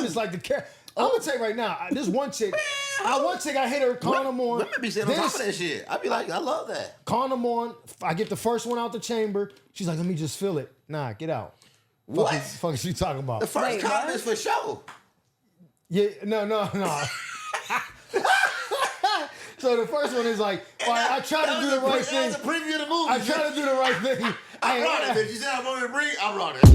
It's like the cat. I'm gonna tell you right now. This one chick, I hit her condom on. Women be sitting on top of that shit. I be like, I love that. Condom on. I get the first one out the chamber. She's like, let me just feel it. Nah, get out. What? Fuck is she talking about? The first condom is for show. Yeah, no. So the first one is like, I try to do the right thing. That's a preview of the movie. I try to do the right thing. I brought it, bitch. You said I'm going to bring. I brought it.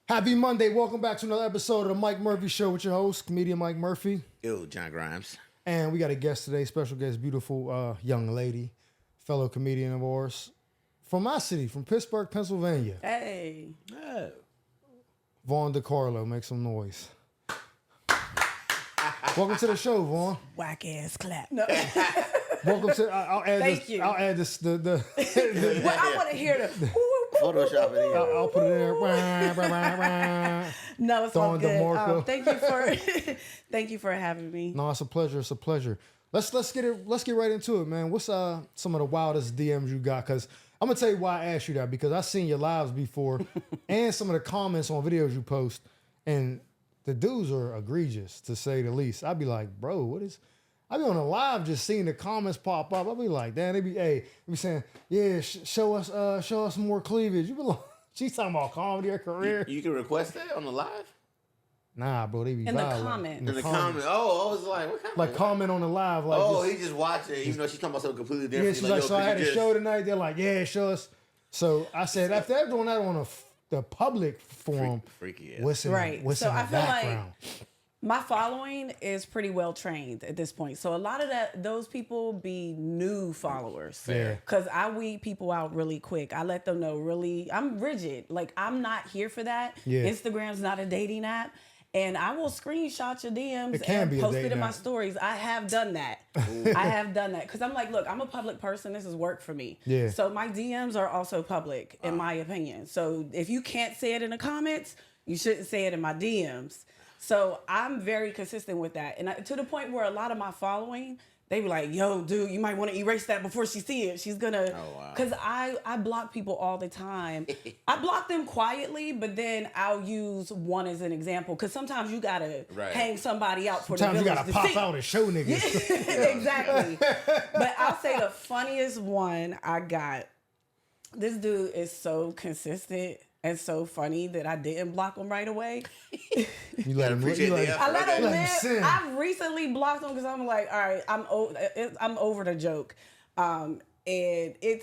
Happy Monday. Welcome back to another episode of the Mike Murphy Show with your host, comedian Mike Murphy. Yo, John Grimes. And we got a guest today, special guest, beautiful young lady, fellow comedian of ours, from my city, from Pittsburgh, Pennsylvania. Hey. Oh. Vaughn Decarlo, make some noise. Welcome to the show, Vaughn. Whack ass clap. No. Welcome to. I'll add Thank this. you. I'll add this. Well, I want to hear the. Photoshop it in. I'll put it in there. No, it's all good. Thank you for thank you for having me. No, it's a pleasure. It's a pleasure. Let's get right into it, man. What's some of the wildest DMs you got? Because I'm gonna tell you why I asked you that, because I've seen your lives before and some of the comments on videos you post, and the dudes are egregious to say the least. I'd be like, bro, what is? I be on a live just seeing the comments pop up. I'd be like, damn, they be saying, yeah, show us some more cleavage. You be like, she's talking about comedy or career. You can request that on the live? Nah, bro, they be In the violent. comment. In the comment. Oh, I was like, what kind of... Like comment on the live. Like, oh, he just watched it, even though she's talking about something completely different. Yeah, she's like, so I had a show tonight. They're like, yeah, show us. So I said, after they're doing that on the public forum, freaky, what's in Right. what's So in the I feel background? like my following is pretty well trained at this point. So a lot of those people be new followers. Yeah. Because I weed people out really quick. I let them know really, I'm rigid. Like, I'm not here for that. Yeah. Instagram's not a dating app. And I will screenshot your DMs and post it in my stories. I have done that. I have done that. Because I'm like, look, I'm a public person. This is work for me. Yeah. So my DMs are also public, in my opinion. So if you can't say it in the comments, you shouldn't say it in my DMs. So I'm very consistent with that. And to the point where a lot of my following, they be like, yo, dude, you might want to erase that before she see it. She's going to... Oh, wow. Because I block people all the time. I block them quietly, but then I'll use one as an example. Because sometimes you got to hang somebody out for Sometimes the village you got to pop out and show niggas. Exactly. But I'll say the funniest one I got. This dude is so consistent and so funny that I didn't block him right away. You let him appreciate the effort. I let him sin. live. I've recently blocked him because I'm like, all right, I'm over the joke. And it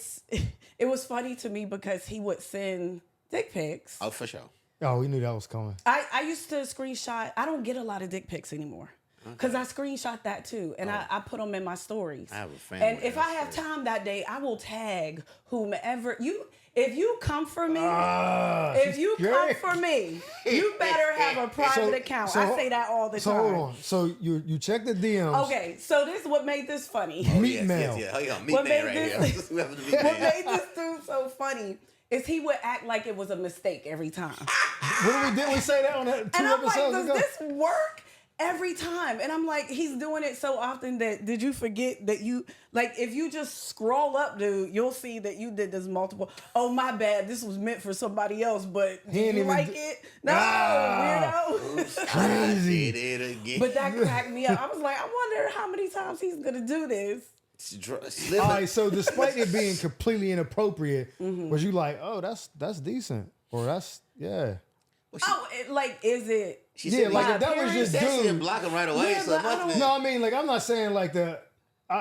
was funny to me because he would send dick pics. Oh, for sure. Oh, we knew that was coming. I used to screenshot. I don't get a lot of dick pics anymore. Because I screenshot that too. And I put them in my stories. I have a family. And if I have time that day, I will tag whomever you... If you come for me, you better have a private account. I say that all the time. So hold on. So you check the DMs. Okay, so this is what made this funny. Meat mail. Yes. Oh, yeah, meat mail right here. What made this dude so funny is he would act like it was a mistake every time. Didn't we say that on two and I'm like, episodes ago? does this work? Every time. And I'm like, he's doing it so often that did you forget that you, like, if you just scroll up, dude, you'll see that you did this multiple. Oh, my bad. This was meant for somebody else, but did you like it? No, weirdo. Crazy. Did it again. But that cracked me up. I was like, I wonder how many times he's going to do this. All right, so despite it being completely inappropriate, was you like, oh, that's decent? Or that's, yeah. Is it? She said, like if that was just dude. She didn't dude. block him right away. Yeah, So No, I mean, like, I'm not saying like the.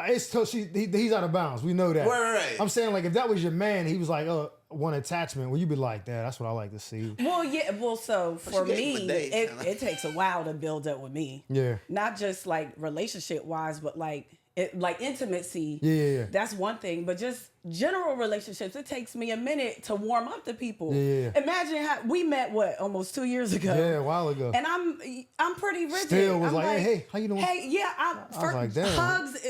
He's out of bounds. We know that. Right. I'm saying like if that was your man, he was like, one attachment. Well, you'd be like, that's what I like to see. Well, yeah. Well, so for me, it takes a while to build up with me. Yeah. Not just like relationship wise, but like intimacy. Yeah. That's one thing, but just general relationships, it takes me a minute to warm up to people. Yeah. Imagine how we met almost 2 years ago. Yeah, a while ago. And I'm pretty rigid. Still was I'm like, hey, how you doing? Hey, yeah, I was like, damn. Hugs.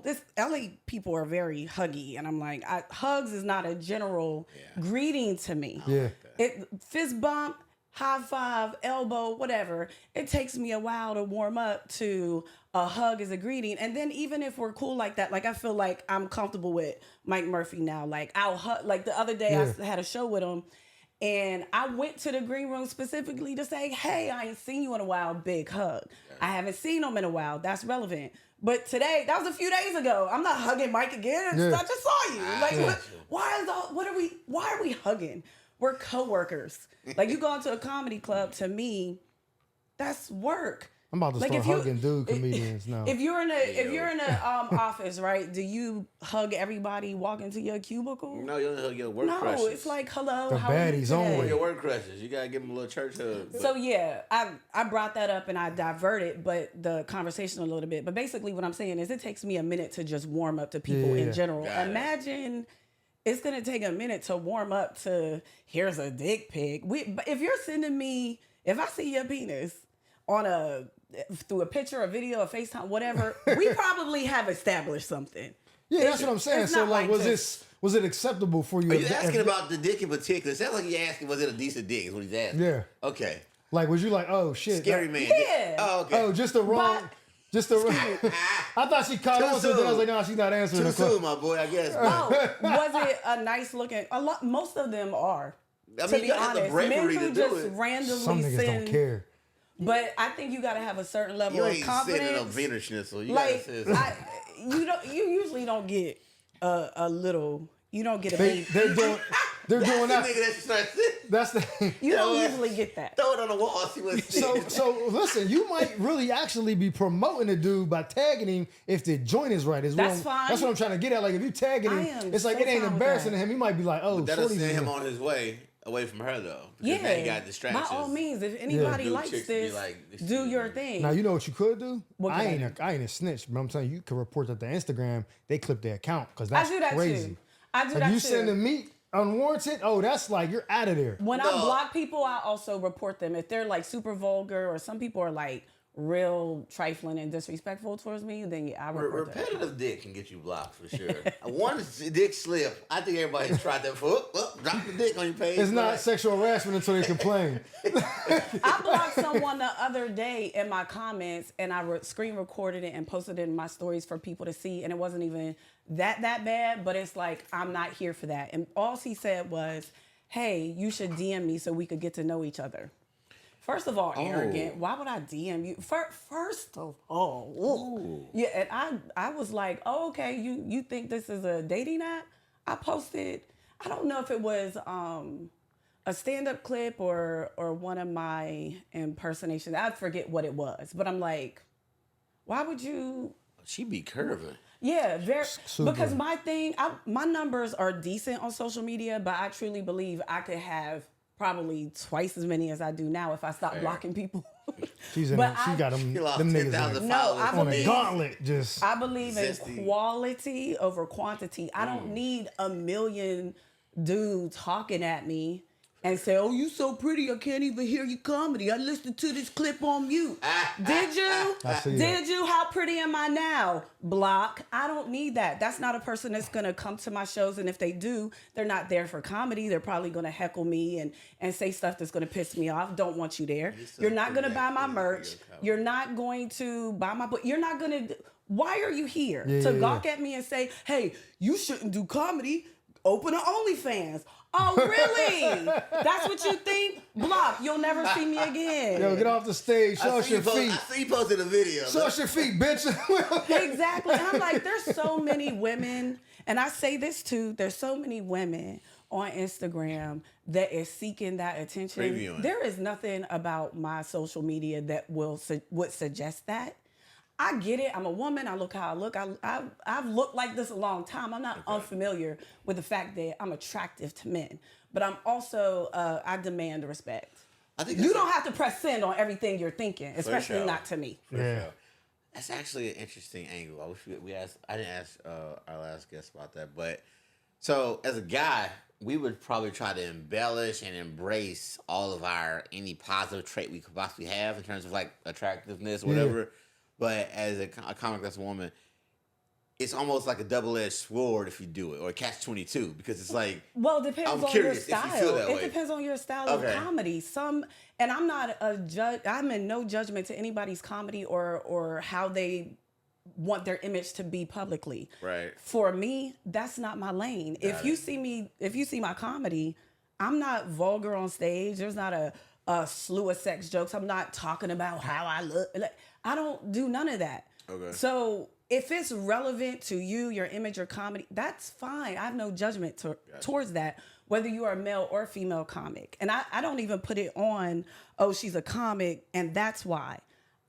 This LA people are very huggy, and I'm like, hugs is not a general greeting to me. Yeah. Fist bump. high five, elbow, whatever. It takes me a while to warm up to a hug as a greeting. And then even if we're cool like that, like I feel like I'm comfortable with Mike Murphy now. Like I'll hug, like the other day I had a show with him and I went to the green room specifically to say, hey, I ain't seen you in a while, big hug. I haven't seen him in a while. That's relevant. But today, that was a few days ago. I'm not hugging Mike again. I just saw you. Like, why are we hugging? We're coworkers. Like, you go into a comedy club, to me, that's work. I'm about to start hugging dude comedians now. If you're in a office, right? Do you hug everybody walk into your cubicle? No, you don't hug your work crushes. No, it's like, hello, the how are you baddies today? only. Your work crushes. You gotta give them a little church hug. So yeah, I brought that up and I diverted, but the conversation a little bit. But basically, what I'm saying is, it takes me a minute to just warm up to people in general. Imagine it's gonna take a minute to warm up to here's a dick pic. If you're sending me, if I see your penis through a picture, a video, a FaceTime, whatever, we probably have established something. Yeah, that's what I'm saying. So like, was it acceptable for you? Are you asking about the dick in particular? It sounds like you're asking, was it a decent dick? Is what he's asking. Yeah. Okay. Like, was you like, oh shit, Scary man. Yeah. Oh, okay. Oh, just the wrong. I thought she caught on to it. I was like, no, she's not answering Too the question. soon, my boy. I guess. Oh, was it a nice looking? Most of them are. I mean, to you be gotta have the honest, bravery men who to do just it. randomly Some niggas send, don't care. But I think you gotta have a certain level You of ain't confidence. sending a Wiener Schnitzel. You Like gotta say you usually don't get a little. You don't get a baby. They're doing that. Nigga that you start sitting. That's the. You don't usually get that. Throw it on the wall. See what's So listen, you might really actually be promoting the dude by tagging him if the joint is right. That's fine. That's what I'm trying to get at. Like if you tagging him, it's like so it ain't fine with embarrassing that. to him. He might be like, oh, That'll shorty's send him in on his way away from her though. Because Yeah, now he got distractions. by all means, if anybody Dude, likes chicks be this, like, this do shit your is- thing. Now you know what you could do. What I could ain't I a snitch, but I'm telling you, you can report that to Instagram. They clip their account because that's I do that crazy. too. I do If that you too. sending meat unwarranted, oh, that's like you're out of there. When No. I block people, I also report them. If they're like super vulgar or some people are like real trifling and disrespectful towards me, then yeah, I report them. Repetitive dick can get you blocked for sure. One dick slip. I think everybody's tried that for. Drop the dick on your page. It's not sexual harassment until they complain. I blocked someone the other day in my comments, and I screen recorded it and posted it in my stories for people to see, and it wasn't even that bad, but it's like, I'm not here for that. And all he said was, hey, you should DM me so we could get to know each other. First of all, arrogant. Why would I DM you? First of all, yeah. And I was like, oh, okay. You think this is a dating app? I posted. I don't know if it was a stand-up clip or one of my impersonations. I forget what it was, but I'm like, why would you? She be curving. Yeah, very. Super. Because my thing, my numbers are decent on social media, but I truly believe I could have probably twice as many as I do now if I stopped blocking people. She's in But she got them She lost niggas 10,000 like, No, followers. I on a believe- gauntlet. Just I believe in Zesty. quality over quantity. I don't need a million dudes talking at me and say, oh, you so pretty, I can't even hear your comedy. I listened to this clip on mute. Did you? I see Did you? How pretty am I now? Block. I don't need that. That's not a person that's going to come to my shows. And if they do, they're not there for comedy. They're probably going to heckle me and say stuff that's going to piss me off. Don't want you there. You're not going to buy my merch. You're not going to buy my book. You're not going to. Why are you here? To gawk at me and say, hey, you shouldn't do comedy. Open an OnlyFans. Oh, really? That's what you think? Block. You'll never see me again. yo, get off the stage. Show us your feet. I see you posted a video. Show us your feet, bitch. Exactly. And I'm like, there's so many women, and I say this too, there's so many women on Instagram that is seeking that attention. Previewing. There is nothing about my social media that would suggest that. I get it. I'm a woman. I look how I look. I've looked like this a long time. I'm not unfamiliar with the fact that I'm attractive to men, but I'm also I demand respect. I think You don't have to press send on everything you're thinking, especially sure. not to me. Yeah. That's actually an interesting angle. I wish we asked. I didn't ask our last guest about that, but so as a guy, we would probably try to embellish and embrace all of any positive trait we could possibly have in terms of like attractiveness, whatever. But as a comic that's a woman, it's almost like a double-edged sword if you do it, or a catch-22, because it's like, Well, it depends I'm on your curious if you style. feel that It way. depends on your style Okay. of comedy. And I'm not a judge. I'm in no judgment to anybody's comedy or how they want their image to be publicly. Right. For me, that's not my lane. If you see my comedy, I'm not vulgar on stage. There's not a slew of sex jokes. I'm not talking about how I look. Like, I don't do none of that. Okay. So if it's relevant to you, your image, your comedy, that's fine. I have no judgment towards that, whether you are a male or female comic. And I don't even put it on, oh, she's a comic, and that's why.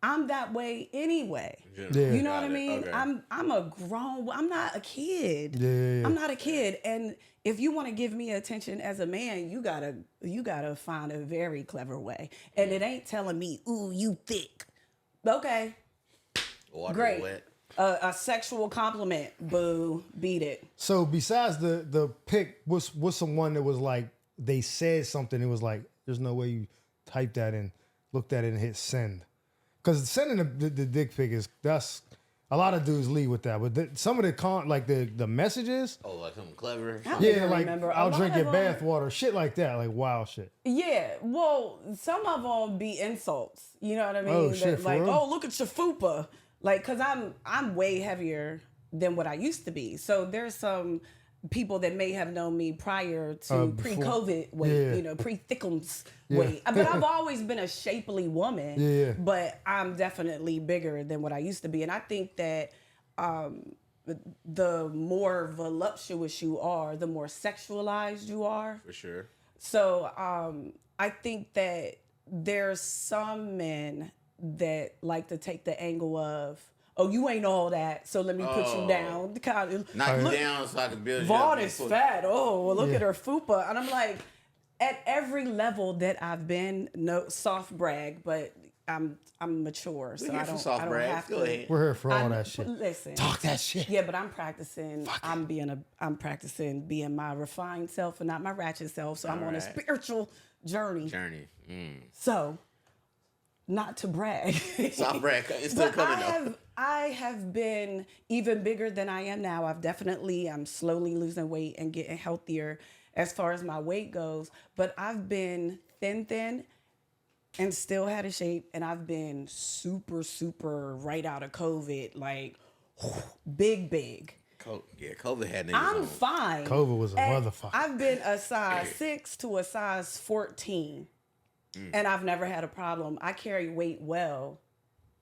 I'm that way anyway. Yeah. You know what I Got it. mean? Okay. I'm not a kid. Yeah. I'm not a kid. And if you want to give me attention as a man, you gotta find a very clever way. And it ain't telling me, ooh, you thick. Okay. Water Great. wet. A sexual compliment. Boo. Beat it. So besides the pic, what's someone that was like they said something? It was like there's no way you type that and looked at it and hit send, because sending the dick pic that's a lot of dudes lead with that. But some of the messages, Oh, like something clever. I don't even like remember. A I'll lot drink of your them- bath water, shit like that, like wild shit. Yeah, well, some of them be insults. You know what I mean? Oh, shit, for like, real? oh, look at your fupa. Like, cause I'm way heavier than what I used to be. So there's some people that may have known me prior to Before. pre-COVID weight, Yeah. pre-thickums Yeah. weight. But I've always been a shapely woman. Yeah. But I'm definitely bigger than what I used to be, and I think that. The more voluptuous you are, the more sexualized you are. For sure. So I think that there's some men that like to take the angle of, oh, you ain't all that, so let me put you Oh. down. Kind of, Knock you look, down so I can build you Vaughn up. is fat. Oh, well, look Yeah. at her fupa. And I'm like, at every level that I've been, no soft brag, but I'm mature, so here I for don't, soft I don't brags. have Go to. ahead. We're here for all I'm- that shit. Listen, Talk that shit. yeah, but I'm practicing. I'm practicing being my refined self and not my ratchet self. So I'm on a Alright. spiritual journey. Journey. So, not to brag. Soft brag. It's still But coming though. I have been even bigger than I am now. I'm slowly losing weight and getting healthier as far as my weight goes. But I've been thin, and still had a shape. And I've been super, super right out of COVID, like big. COVID had niggas I'm on. fine. COVID was a And motherfucker. I've been a size 6 to a size 14. And I've never had a problem. I carry weight well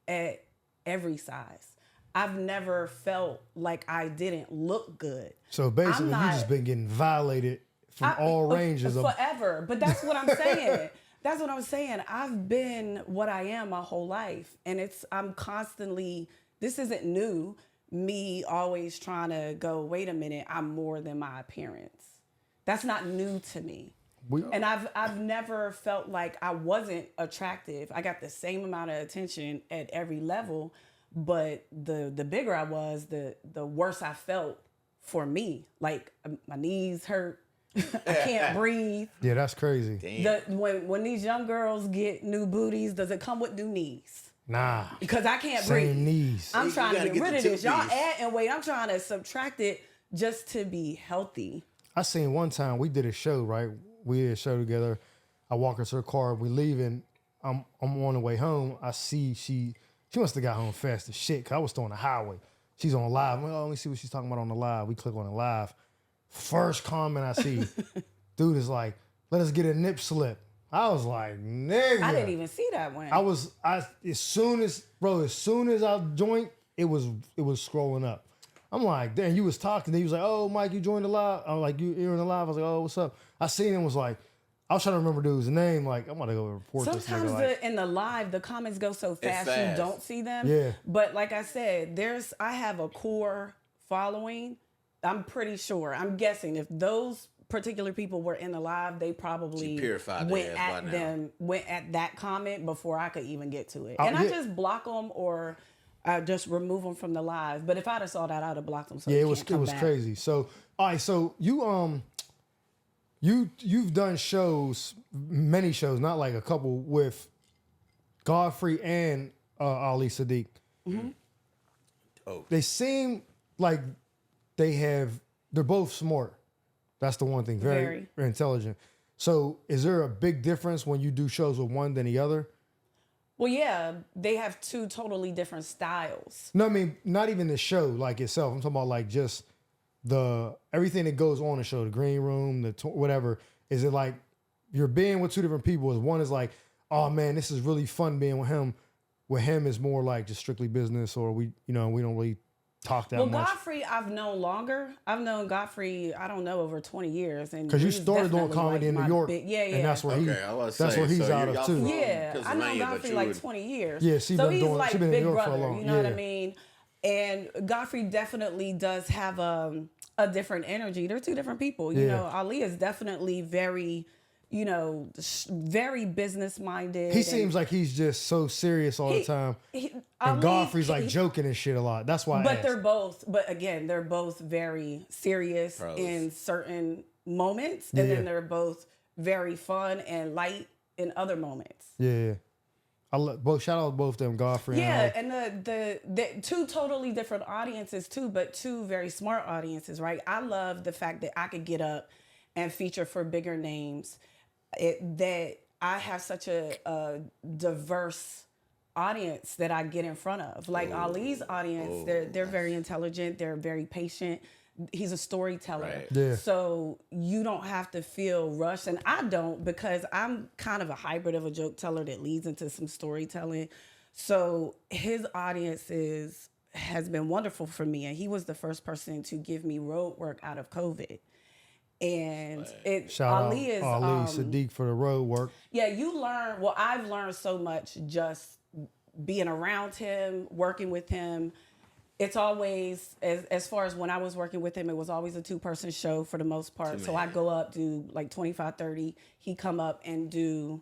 at every size. I've never felt like I didn't look good. So basically, I'm you not- just been getting violated from all ranges of. forever. But that's what I'm saying. That's what I'm saying. I've been what I am my whole life. And I'm constantly, this isn't new, me always trying to go, wait a minute, I'm more than my appearance. That's not new to me. And I've never felt like I wasn't attractive. I got the same amount of attention at every level, but the bigger I was, the worse I felt for me. Like my knees hurt. I can't breathe. Yeah, that's crazy. Damn. When these young girls get new booties, does it come with new knees? Nah. Because I can't Same breathe. knees. I'm You trying to gotta get get rid the of this. Y'all two-piece. add and weight. I'm trying to subtract it just to be healthy. I seen one time we did a show, right? We did a show together. I walk her to her car. We leaving. I'm on the way home. I see she must have got home fast as shit. Cause I was still on the highway. She's on live. I'm like, oh, let me see what she's talking about on the live. We click on the live. First comment I see, dude is like, let us get a nip slip. I was like, nigga. I didn't even see that one. As soon as I joined, it was scrolling up. I'm like, damn, you was talking. Then he was like, oh, Mike, you joined the live. I'm like, you're in the live. I was like, oh, what's up? I seen him, was like, I was trying to remember dude's name. Like, I'm gonna go report this Sometimes nigga. Like, in the live, the comments go so fast, you fast. don't see them. Yeah. But like I said, I have a core following. I'm pretty sure. I'm guessing if those particular people were in the live, they probably She purified went their ass by now. went at that comment before I could even get to it. Oh, And I yeah. just block them or I just remove them from the live. But if I'd have saw that, I'd have blocked them. So yeah, they it was can't come back. crazy. So, all right, so you've done shows, many shows, not like a couple, with Godfrey and Ali Siddiq. Oh, They seem like they're both smart. That's the one thing. Very intelligent. So is there a big difference when you do shows with one than the other? Well, yeah, they have two totally different styles. No, I mean, not even the show like itself. I'm talking about like just everything that goes on the show, the green room, whatever. Is it like you're being with two different people? Is one is like, oh man, this is really fun being with him. With him is more like just strictly business, or we don't really talk that much. Well, Godfrey, I've known longer. I've known Godfrey, I don't know, over 20 years. Because you started doing comedy in New York. And that's where he's out of too. Yeah, I know Godfrey like 20 years. Yeah, so he's like been in big New York brother, for a long. you know what I mean? And Godfrey definitely does have a different energy. They're two different people. You know, Ali is definitely very, very business minded. He seems like he's just so serious all the time. And Godfrey's like joking and shit a lot. That's why. But they're both very serious in certain moments, and then they're both very fun and light in other moments. Yeah. Shout out both them, Godfrey. And the two totally different audiences too, but two very smart audiences, right? I love the fact that I could get up and feature for bigger names. That I have such a diverse audience that I get in front of. Like Ali's audience, they're very intelligent, they're very patient. He's a storyteller. Right. Yeah. So you don't have to feel rushed. And I don't, because I'm kind of a hybrid of a joke teller that leads into some storytelling. So his audience has been wonderful for me. And he was the first person to give me road work out of COVID. And Ali Siddiq for the road work. Yeah, I've learned so much just being around him, working with him. It's always, as far as when I was working with him, it was always a 2-person show for the most part. So I go up, do like 25, 30. He come up and do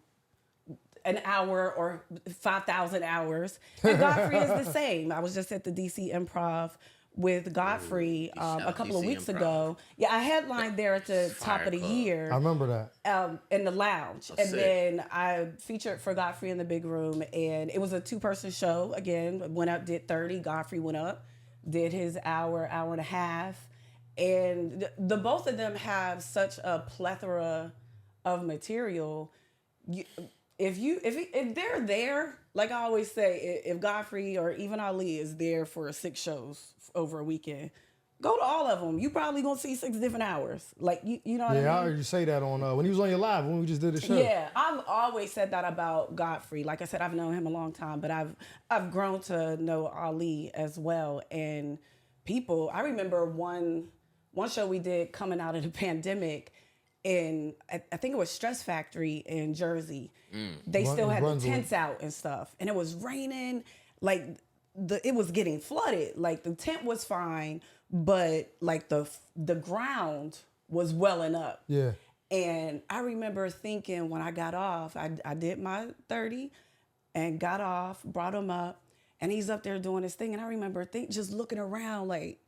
an hour or 5,000 hours. And Godfrey is the same. I was just at the DC Improv with Godfrey a couple of weeks ago. Yeah, I headlined there at the top of the year. I remember that. In the lounge. Then I featured for Godfrey in the big room. And it was a 2-person show. Again, went up, did 30. Godfrey went up, did his hour and a half. And the both of them have such a plethora of material. If they're there, like I always say, if Godfrey or even Ali is there for 6 shows over a weekend, go to all of them. You probably gonna see 6 different hours. Like you know what I mean? Yeah, I heard you say that on when he was on your live when we just did the show. Yeah, I've always said that about Godfrey. Like I said, I've known him a long time, but I've grown to know Ali as well. And people, I remember one show we did coming out of the pandemic. And I think it was Stress Factory in Jersey. They still had the tents out and stuff. And it was raining. Like, it was getting flooded. Like, the tent was fine, but, like, the ground was welling up. Yeah. And I remember thinking when I got off, I did my 30 and got off, brought him up, and he's up there doing his thing. And I remember just looking around like,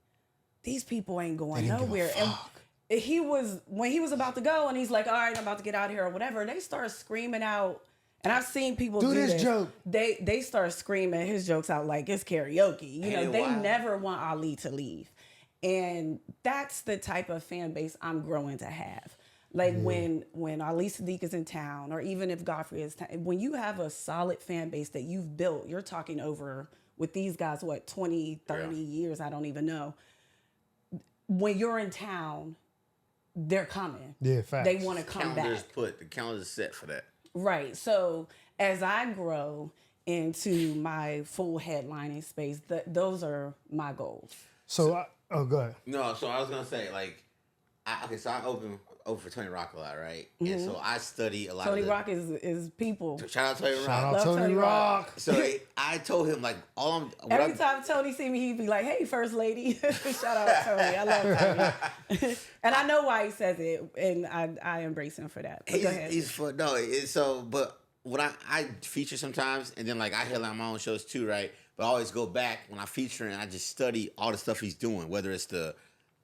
these people ain't going nowhere. And when he was about to go and he's like, all right, I'm about to get out of here or whatever, they start screaming out. And I've seen people do this joke. They start screaming his jokes out like it's karaoke. They never want Ali to leave. And that's the type of fan base I'm growing to have. Like when Ali Siddiq is in town, or even if Godfrey is when you have a solid fan base that you've built, you're talking over with these guys, 20, 30 years, I don't even know. When you're in town, they're coming. Yeah, facts. They want to come back. The calendar's set for that. Right. So as I grow into my full headlining space, those are my goals. So go ahead. No, so I was gonna say I open for Tony Rock a lot, right? Mm-hmm. And so I study a lot. Tony Rock is people. Shout out Tony Rock. Shout out Tony Rock. So I told him every time Tony see me, he'd be like, "Hey, First Lady." Shout out Tony. I love Tony. And I know why he says it, and I embrace him for that. But go ahead. He's fun. But when I feature sometimes, and then I headline my own shows too, right? But I always go back when I feature and I just study all the stuff he's doing, whether it's the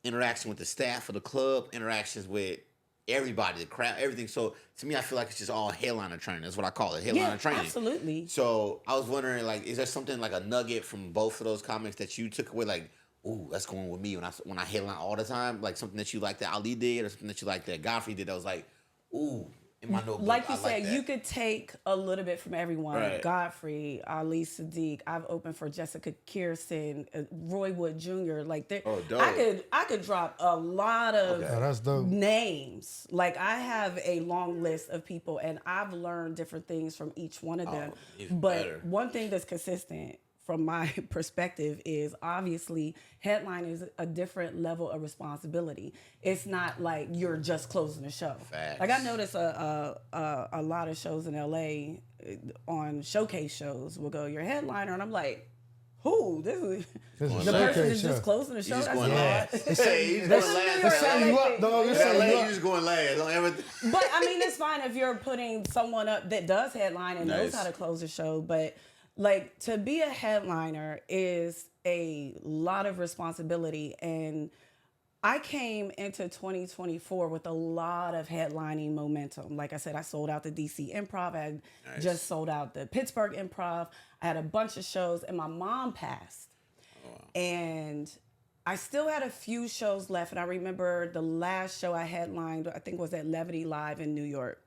interaction with the staff of the club, interactions with everybody, the crowd, everything. So to me, I feel like it's just all headliner training. That's what I call it, headliner training. Absolutely. So I was wondering, is there something like a nugget from both of those comics that you took away? Like, ooh, that's going with me when I headline all the time, like something that you like that Ali did or something that you like that Godfrey did. I was like, ooh, in my notebook. Like you I said, like you could take a little bit from everyone. Right. Godfrey, Ali Siddiq. I've opened for Jessica Kirsten, Roy Wood Jr. Like dope. I could drop a lot of Oh, that's dope. names. Like I have a long list of people, and I've learned different things from each one of them. Even But better. one thing that's consistent from my perspective is obviously headline is a different level of responsibility. It's not like you're just closing the show. Facts. Like I noticed a lot of shows in LA on showcase shows will go, your headliner, and I'm like, who? This is This is the a person showcase is show. just closing the show. just That's going odd. last. Hey, he's That's going last. New They setting York you LA up, dog. They're Yeah, setting you you up. just going last. Don't ever. But I mean, it's fine if you're putting someone up that does headline and knows Nice. how to close a show. But like to be a headliner is a lot of responsibility. And I came into 2024 with a lot of headlining momentum. Like I said, I sold out the DC Improv. I had just sold out the Pittsburgh Improv. I had a bunch of shows, and my mom passed. And I still had a few shows left. And I remember the last show I headlined, I think was at Levity Live in New York.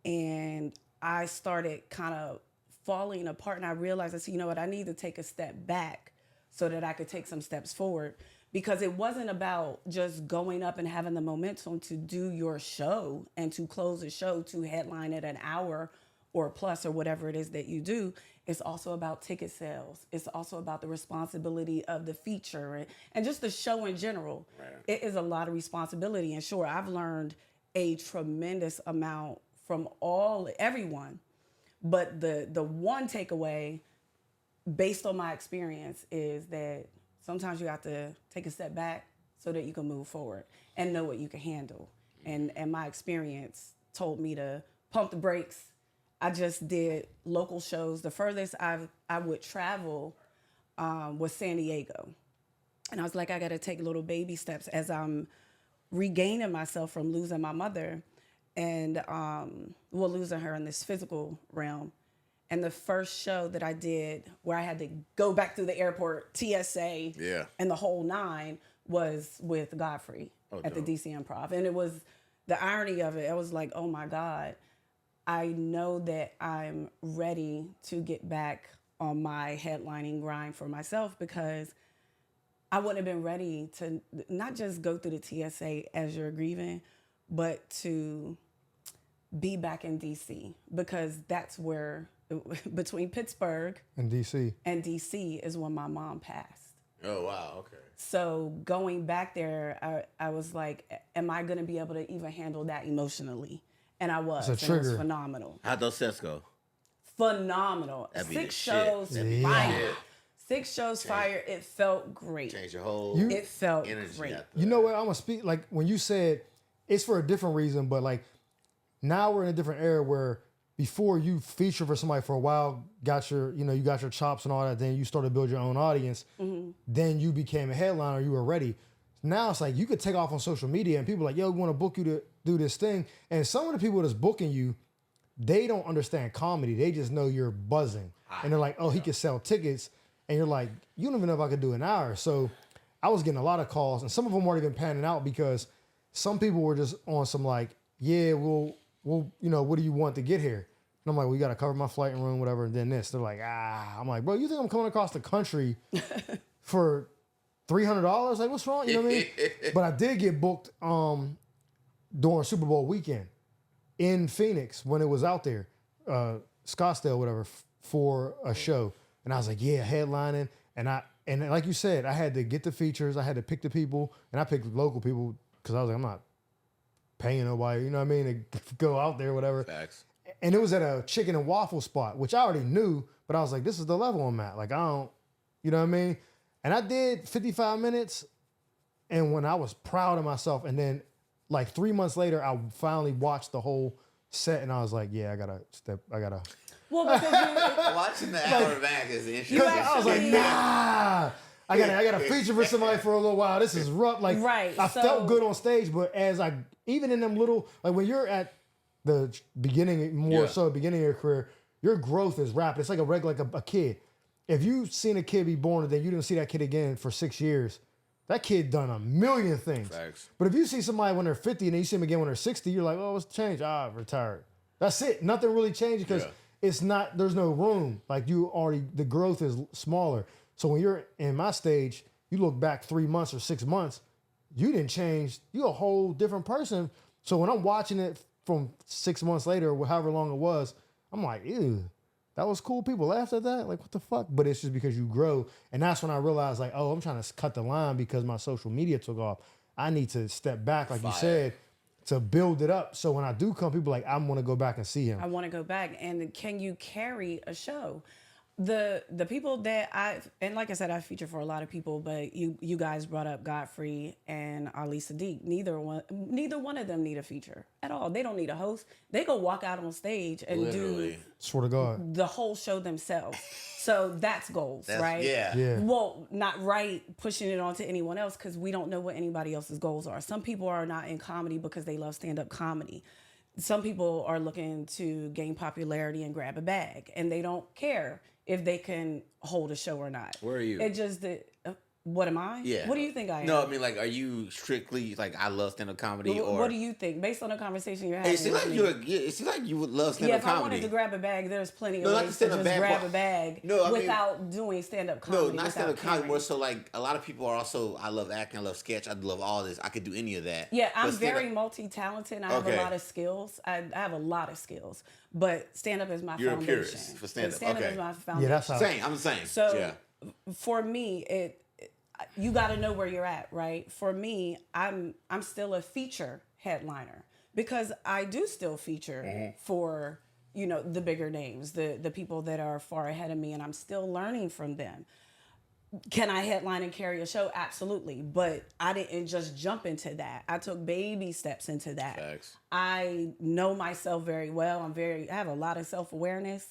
And I started kind of falling apart. And I realized, I said, you know what, I need to take a step back so that I could take some steps forward. Because it wasn't about just going up and having the momentum to do your show and to close a show, to headline at an hour or plus or whatever it is that you do. It's also about ticket sales. It's also about the responsibility of the feature and just the show in general. Right. It is a lot of responsibility. And sure, I've learned a tremendous amount from everyone. But the one takeaway based on my experience is that sometimes you have to take a step back so that you can move forward and know what you can handle. And my experience told me to pump the brakes. I just did local shows. The furthest I would travel was San Diego. And I was like, I got to take little baby steps as I'm regaining myself from losing my mother and losing her in this physical realm. And the first show that I did where I had to go back through the airport, TSA, and the whole nine was with Godfrey at the DC Improv. And it was the irony of it. I was like, oh my God, I know that I'm ready to get back on my headlining grind for myself because I wouldn't have been ready to not just go through the TSA as you're grieving, but to be back in DC because that's where, between Pittsburgh In DC is when my mom passed. Oh wow. Okay. So going back there, I was like, am I going to be able to even handle that emotionally? And I was. It's a and it was trigger. phenomenal. How'd those sets go? Phenomenal. That'd be the 6 shit. shows That'd be the fire. shit. 6 shows fire. It felt great. Change your whole It felt energy. great. after You that. know what? I'm gonna speak like when you said it's for a different reason, but like now we're in a different era where before you feature for somebody for a while, you got your chops and all that, then you started to build your own audience, then you became a headliner, you were ready. Now it's like you could take off on social media and people are like, yo, we want to book you to do this thing. And some of the people that's booking you, they don't understand comedy. They just know you're buzzing. And they're like, oh, he could sell tickets. And you're like, you don't even know if I could do an hour. So I was getting a lot of calls, and some of them weren't even panning out because some people were just on some like, yeah, we'll, what do you want to get here? And I'm like, well, you got to cover my flight and room, whatever. And then this, they're like, I'm like, bro, you think I'm coming across the country for $300? Like, what's wrong? You know what I mean? But I did get booked during Super Bowl weekend in Phoenix when it was out there, Scottsdale, whatever, for a show. And I was like, yeah, headlining. And like you said, I had to get the features. I had to pick the people. And I picked local people because I was like, I'm not paying nobody, you know what I mean, to go out there, whatever. Facts. And it was at a chicken and waffle spot, which I already knew, but I was like, this is the level I'm at. Like, I don't, you know what I mean? And I did 55 minutes. And when I was proud of myself, and then like 3 months later, I finally watched the whole set and I was like, yeah, I gotta. Well, because you, Watching the hour back is interesting. I was like, nah. I got a feature for somebody for a little while. This is rough. Like, Right, I so- felt good on stage, but even in them little, like when you're at the beginning, beginning of your career, your growth is rapid. It's like a kid. if you seen a kid be born and then you didn't see that kid again for 6 years, that kid done a million things. Facts. But if you see somebody when they're 50 and then you see them again when they're 60, you're like, oh, what's changed? Retired. That's it. Nothing really changed because it's not, there's no room. Like the growth is smaller. So when you're in my stage, you look back 3 months or 6 months, you didn't change. You're a whole different person. So when I'm watching it from 6 months later or however long it was, I'm like, ew, that was cool. People laughed at that. Like, what the fuck? But it's just because you grow. And that's when I realized, like, oh, I'm trying to cut the line because my social media took off. I need to step back, like you said, to build it up. So when I do come, people are like, I want to go back and see him. I want to go back. And can you carry a show? The people that and like I said, I feature for a lot of people, but you guys brought up Godfrey and Ali Siddiq. Neither one of them need a feature at all. They don't need a host. They go walk out on stage and do swear to God the whole show themselves. So that's goals, right? Yeah. Well, not right pushing it onto anyone else because we don't know what anybody else's goals are. Some people are not in comedy because they love stand-up comedy. Some people are looking to gain popularity and grab a bag, and they don't care if they can hold a show or not. Where are you? It just that. What am I? Yeah. What do you think I am? No, I mean, like, are you strictly like I love stand-up comedy, or what do you think based on the conversation you're having? It seems like you would love stand-up if I comedy. wanted to grab a bag, there's plenty of not ways to just grab a bag I mean, without doing stand-up comedy. No, not stand-up comedy. More so like a lot of people are also. I love acting. I love sketch. I love all this. I could do any of that. Yeah, I'm very multi-talented. I have a lot of skills. I have a lot of skills, but stand-up is my foundation. You're a purist for stand-up. Stand-up is my foundation. Yeah, that's how. Same. I'm the same. So for me, you got to know where you're at, right? For me, I'm still a feature headliner because I do still feature for, the bigger names, the people that are far ahead of me, and I'm still learning from them. Can I headline and carry a show? Absolutely. But I didn't just jump into that. I took baby steps into that. Facts. I know myself very well. I have a lot of self-awareness,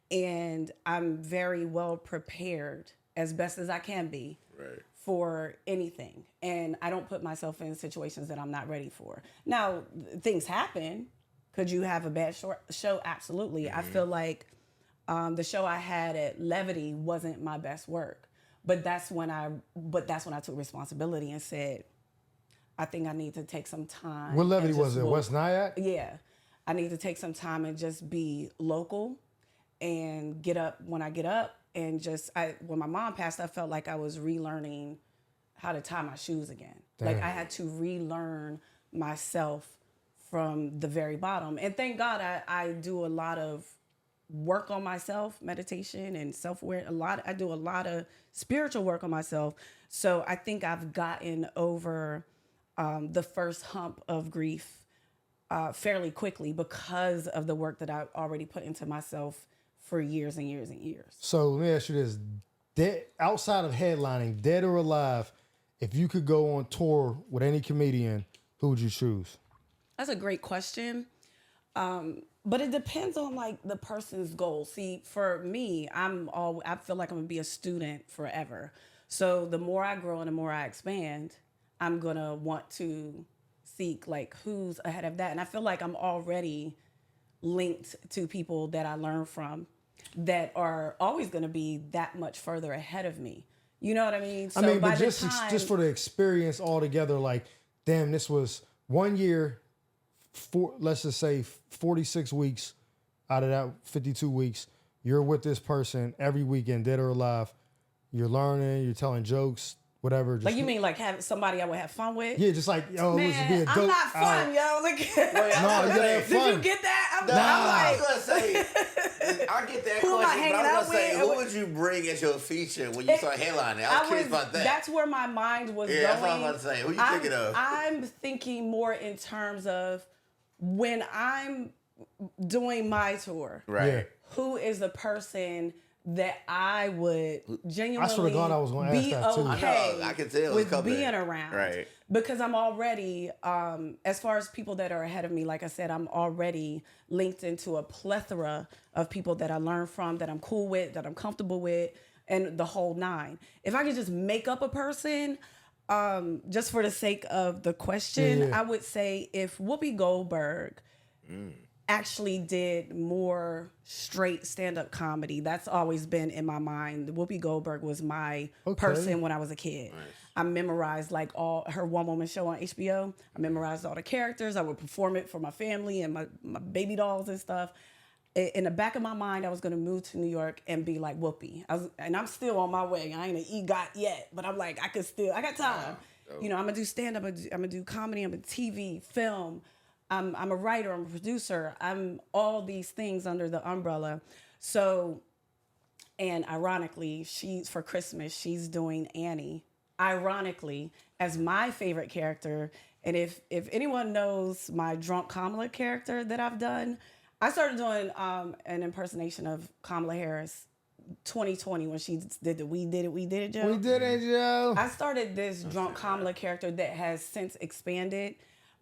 and I'm very well prepared as best as I can be. Right. For anything. And I don't put myself in situations that I'm not ready for. Now, things happen. Could you have a bad show? Absolutely. I feel like the show I had at Levity wasn't my best work. But that's when I took responsibility and said, I think I need to take some time. What Levity was it? West Nyack? Yeah. I need to take some time and just be local and get up when I get up. And when my mom passed, I felt like I was relearning how to tie my shoes again. Damn. Like I had to relearn myself from the very bottom. And thank God I do a lot of work on myself, meditation and self-aware. I do a lot of spiritual work on myself. So I think I've gotten over the first hump of grief fairly quickly because of the work that I already put into myself for years and years and years. So let me ask you this. Outside of headlining, dead or alive, if you could go on tour with any comedian, who would you choose? That's a great question. But it depends on like the person's goals. See, for me, I feel like I'm gonna be a student forever. So the more I grow and the more I expand, I'm gonna want to seek like who's ahead of that. And I feel like I'm already linked to people that I learn from that are always going to be that much further ahead of me. You know what I mean? So but just for the experience altogether, like, damn, this was 1 year, let's just say 46 weeks out of that 52 weeks, you're with this person every weekend, dead or alive. You're learning, you're telling jokes, whatever. Just, like you mean like have somebody I would have fun with? Yeah, just like, yo, man, it was be a dope. I'm not fun, yo. Look, did you get that? I'm like, I was gonna say, I get that who question, am I hanging but I was out gonna say, with? who would you bring as your feature when you start headlining? I was curious about that. That's where my mind was going. That's what I was about to say. Who you thinking of? I'm thinking more in terms of when I'm doing my tour. Right. Yeah. Who is the person that I would genuinely I swear to God, I was gonna ask be that too. okay I can tell with being around. Right. Because I'm already, as far as people that are ahead of me, like I said, I'm already linked into a plethora of people that I learn from, that I'm cool with, that I'm comfortable with, and the whole nine. If I could just make up a person, just for the sake of the question, I would say if Whoopi Goldberg actually did more straight stand-up comedy. That's always been in my mind. Whoopi Goldberg was my person when I was a kid. Nice. I memorized like all her one-woman show on HBO. I memorized all the characters. I would perform it for my family and my baby dolls and stuff. In the back of my mind, I was going to move to New York and be like Whoopi. And I'm still on my way. I ain't an EGOT yet, but I'm like, I got time. You know, I'm going to do stand-up. I'm going to do comedy. I'm going to TV, film. I'm a writer, I'm a producer, I'm all these things under the umbrella. So, and ironically, for Christmas, she's doing Annie, ironically, as my favorite character. And if anyone knows my drunk Kamala character that I've done, I started doing an impersonation of Kamala Harris 2020 when she did the We Did It, Joe. We did it, Joe. I started this drunk Kamala character that has since expanded,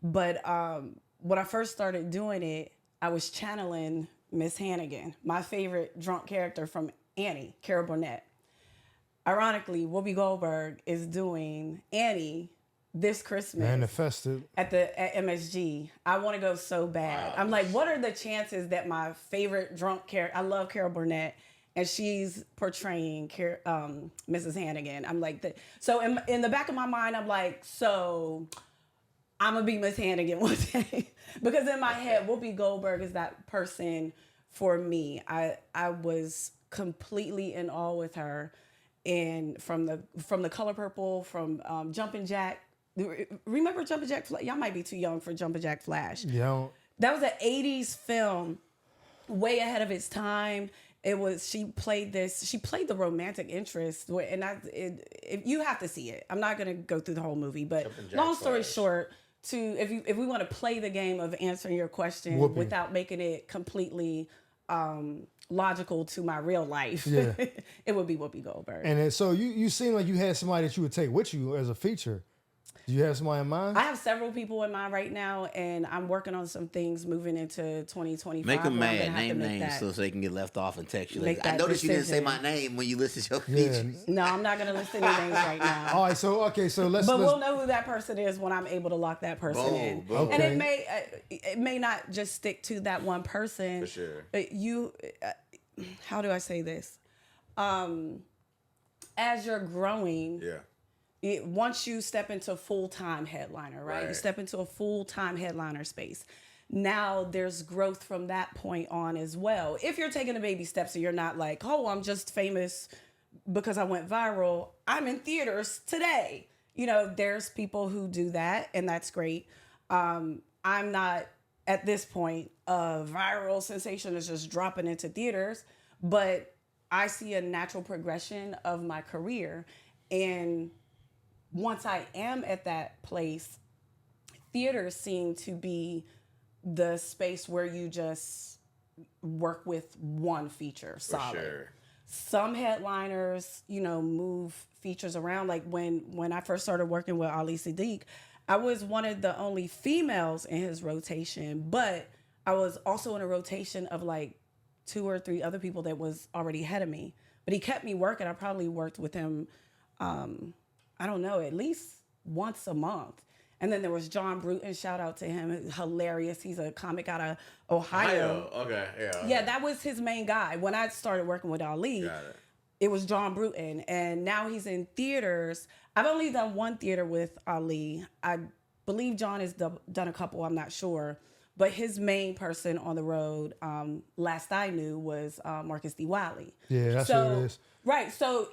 but when I first started doing it, I was channeling Miss Hannigan, my favorite drunk character from Annie, Carol Burnett. Ironically, Whoopi Goldberg is doing Annie this Christmas. Manifested. At MSG. I want to go so bad. Wow. I'm like, what are the chances that my favorite drunk character, I love Carol Burnett, and she's portraying Mrs. Hannigan. I'm like, so in the back of my mind, I'm like, so I'm going to be Miss Hannigan one day. Because in my head, Whoopi Goldberg is that person for me. I was completely in awe with her. And from the Color Purple, from Jumpin' Jack. Remember Jumpin' Jack Flash? Y'all might be too young for Jumpin' Jack Flash. Yeah. That was an 80s film, way ahead of its time. She played the romantic interest, and you have to see it. I'm not going to go through the whole movie, but long story short, if we want to play the game of answering your question without making it completely logical to my real life, it would be Whoopi Goldberg. And so you seem like you had somebody that you would take with you as a feature. Do you have somebody in mind? I have several people in mind right now, and I'm working on some things moving into 2025. Make them mad. Name names so they can get left off and text you. Like, I noticed you didn't say my name when you listed your features. No, I'm not going to list any names right now. All right, so let's. But we'll know who that person is when I'm able to lock that person in. Boom. Okay. And it may not just stick to that one person. For sure. But how do I say this? As you're growing. Yeah. Once you step into full-time headliner, right? You step into a full-time headliner space. Now there's growth from that point on as well. If you're taking the baby steps and you're not like, oh, I'm just famous because I went viral. I'm in theaters today. You know, there's people who do that, and that's great. I'm not at this point a viral sensation that's just dropping into theaters, but I see a natural progression of my career. And once I am at that place, theaters seem to be the space where you just work with one feature solid. Sure. Some headliners, move features around. Like when I first started working with Ali Siddiq, I was one of the only females in his rotation, but I was also in a rotation of like 2 or 3 other people that was already ahead of me. But he kept me working. I probably worked with him I don't know, at least once a month. And then there was John Bruton. Shout out to him. Hilarious. He's a comic out of Ohio. Okay, yeah. Yeah, that was his main guy. When I started working with Ali, it was John Bruton. And now he's in theaters. I've only done one theater with Ali. I believe John has done a couple. I'm not sure. But his main person on the road, last I knew, was Marcus D. Wiley. Yeah, that's who it is. Right. So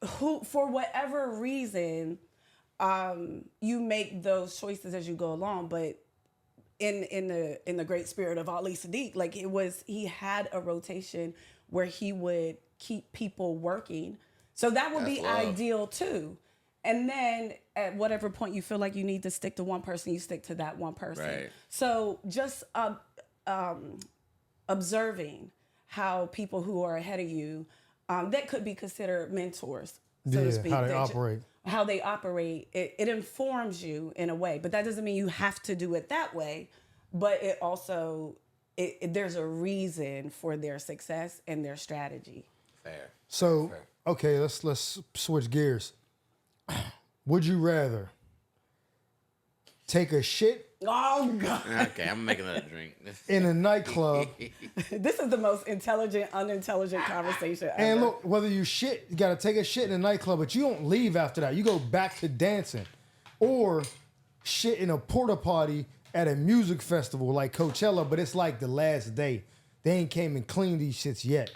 who, for whatever reason, you make those choices as you go along, but in the great spirit of Ali Siddiq, like he had a rotation where he would keep people working, so that would be ideal too. And then at whatever point you feel like you need to stick to one person, you stick to that one person. Right. So just observing how people who are ahead of you, that could be considered mentors, so to speak. How they operate. It informs you in a way, but that doesn't mean you have to do it that way. But it also, there's a reason for their success and their strategy. Fair. So, Fair. Okay, let's switch gears. Would you rather take a shit Oh God. Okay, I'm making another drink. in a nightclub. This is the most intelligent, unintelligent conversation ever. And look, whether you shit, you gotta take a shit in a nightclub, but you don't leave after that. You go back to dancing, or shit in a porta potty at a music festival like Coachella, but it's like the last day. They ain't came and cleaned these shits yet.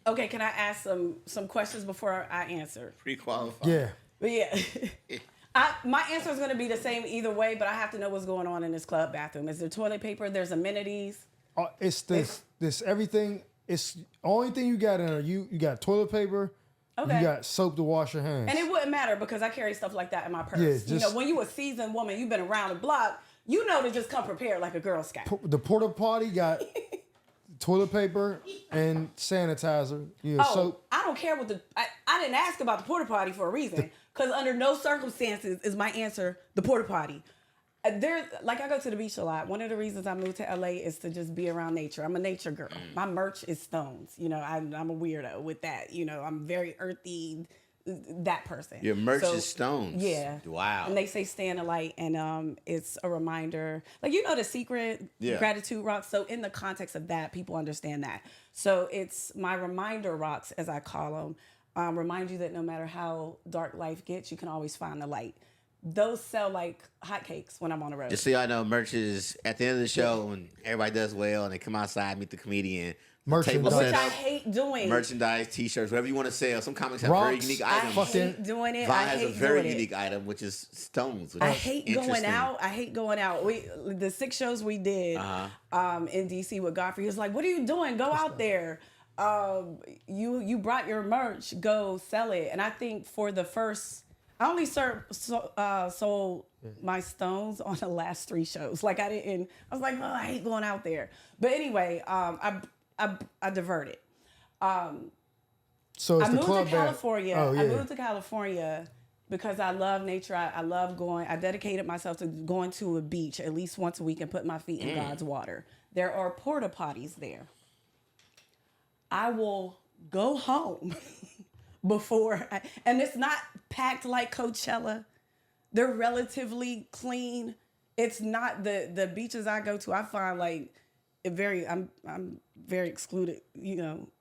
Okay, can I ask some questions before I answer? Pre-qualified. Yeah. But yeah. My answer is going to be the same either way, but I have to know what's going on in this club bathroom. Is there toilet paper? There's amenities? It's this everything. It's the only thing you got in there. You got toilet paper. Okay. You got soap to wash your hands. And it wouldn't matter because I carry stuff like that in my purse. Yeah, you just- know, when you a seasoned woman, you've been around the block, you know to just come prepared like a Girl Scout. The porta potty got toilet paper and sanitizer. Yeah, soap. I don't care what I didn't ask about the porta potty for a reason. Because under no circumstances is my answer the porta potty. Like I go to the beach a lot. One of the reasons I moved to LA is to just be around nature. I'm a nature girl. My merch is stones. You know, I'm a weirdo with that. You know, I'm very earthy, that person. Your merch is stones. Yeah. Wow. And they say stay in the light, and it's a reminder. Like, you know, the secret gratitude rocks. So in the context of that, people understand that. So it's my reminder rocks, as I call them. Remind you that no matter how dark life gets, you can always find the light. Those sell like hotcakes when I'm on the road. Just so y'all know, merch is at the end of the show when everybody does well and they come outside, meet the comedian. Merchandise. Table Which I setup, hate doing. merchandise, t-shirts, whatever you want to sell. Some comics have Rocks. very unique I items. hate doing it. Vine I has a hate very doing unique it. item, which is stones. Which I is hate going interesting. out. I hate going out. The 6 shows we did in DC with Godfrey, he was like, "What are you doing? Go out there. You brought your merch. Go sell it." And I think for the first, I only sold my stones on the last 3 shows. Like I was like, oh, I hate going out there. But anyway, I diverted. So it's I the moved club to bath. California. Oh, yeah. I moved to California because I love nature. I love going. I dedicated myself to going to a beach at least once a week and putting my feet in God's water. There are porta potties there. I will go home and it's not packed like Coachella. They're relatively clean. It's not the beaches I go to. I find like I'm very excluded,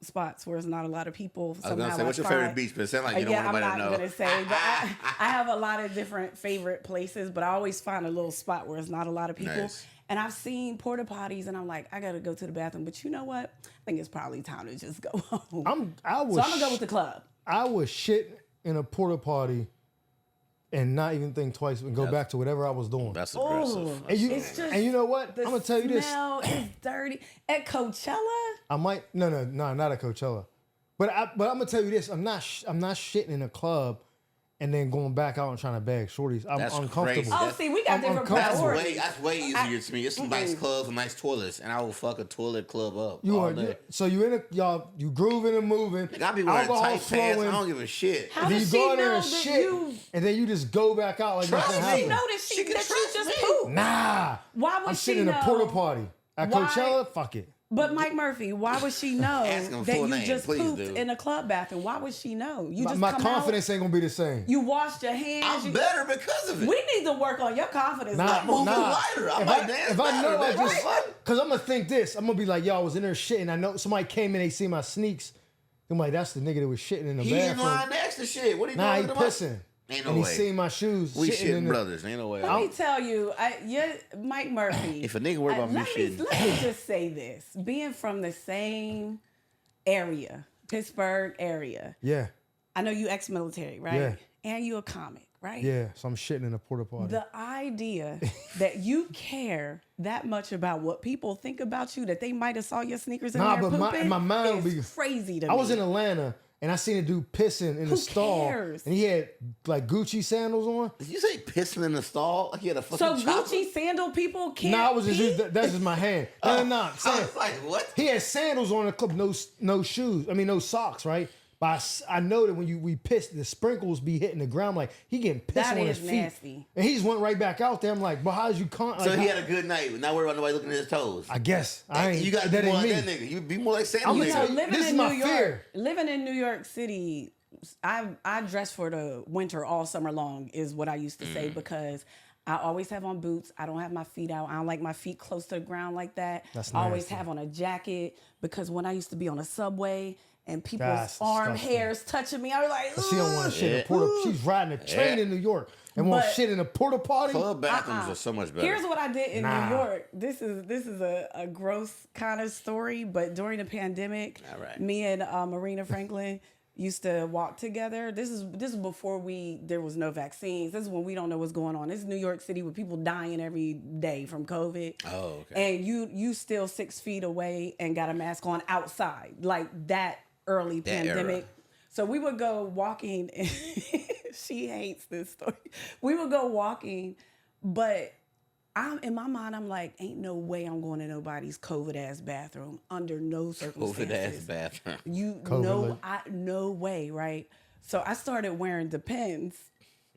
spots where there's not a lot of people. I was gonna say, what's your favorite beach? But it sounds like you don't want nobody to know. I'm not gonna say, but I have a lot of different favorite places, but I always find a little spot where there's not a lot of people. Nice. And I've seen porta potties, and I'm like, I gotta go to the bathroom. But you know what? I think it's probably time to just go home. So I'm gonna go with the club. I would shit in a porta potty and not even think twice and go back to whatever I was doing. That's aggressive. Ooh, and you know what? I'm gonna tell you this. The smell is dirty at Coachella. I might no, not at Coachella, but I'm gonna tell you this. I'm not shitting in a club and then going back out and trying to bag shorties. I'm That's uncomfortable. crazy. Oh, see, we got different priorities. That's way easier to me. It's some nice clubs and nice toilets, and I will fuck a toilet club up. So you grooving and moving. I be wearing alcohol tight pants. flowing. I don't give a shit. How And then does you she go in there know and that shit, you? and then you just go back out like nothing How does she happened. know that she can that you trust just me. pooped? Nah. Why would I'm she sitting in know? a porta potty at Why? Coachella. Fuck it. But Mike Murphy, why would she know Ask him that full you name, just please, pooped dude. in a club bathroom? Why would she know? You just My come confidence out, ain't gonna be the same. you washed your hands. I'm better because of it. We need to work on your confidence. Nah, moving nah. lighter. I If might dance if I know, better, I man. just Right. because I'm gonna think this. I'm gonna be like, yo, I was in there shitting. I know somebody came in, they see my sneaks. I'm like, that's the nigga that was shitting in the He in bathroom. line next to shit. What are you Nah, he doing? About? pissing. Ain't no and he way. seen my shoes. We shitting in shitting the, brothers. Ain't no way. Let me tell you, Mike Murphy. If a nigga worry about me let shitting. me just say this: being from the same area, Pittsburgh area. Yeah, I know you ex-military, right? Yeah. And you a comic, right? yeah. So I'm shitting in a porta potty. The idea that you care that much about what people think about you, that they might have saw your sneakers in Nah, there but pooping, my mind is would be crazy to me. I was in Atlanta and I seen a dude pissing in the stall, cares? and he had like Gucci sandals on. Did you say pissing in the stall? Like he had a fucking So chopper? Gucci sandal people can't. Nah, I was pee? just that's just my hand. No, I'm I saying was like, what? he had sandals on the club, no shoes. I mean, no socks, right? But I know that when we piss, the sprinkles be hitting the ground. Like he getting pissed That on is his feet, nasty. and he just went right back out there. I'm like, but how's you con? So like, he had a good night. Not worried about nobody looking at his toes. I guess I ain't. You got to that be more ain't like me. that nigga. You be more like Sam I'm You gonna know, tell you, nigga. living this is in my New York, fear. living in New York City, I dress for the winter all summer long is what I used to say because I always have on boots. I don't have my feet out. I don't like my feet close to the ground like that. That's I always nasty. have on a jacket because when I used to be on a subway and people's That's arm disgusting. hairs touching me, I was like, She don't want to shit in a porta. She's riding a train in New York and want But- shit in a porta potty. Club bathrooms are so much better. Here's what I did in Nah. New York. This is a gross kind of story, but during the pandemic, All right. me and Marina Franklin used to walk together. This is before there was no vaccines. This is when we don't know what's going on. This is New York City with people dying every day from COVID. Oh, okay. And you still 6 feet away and got a mask on outside, like that early That pandemic. era. So we would go walking. And she hates this story. We would go walking, but in my mind, I'm like, ain't no way I'm going to nobody's COVID ass bathroom under no circumstances. COVID ass bathroom. No way, right? So I started wearing Depends.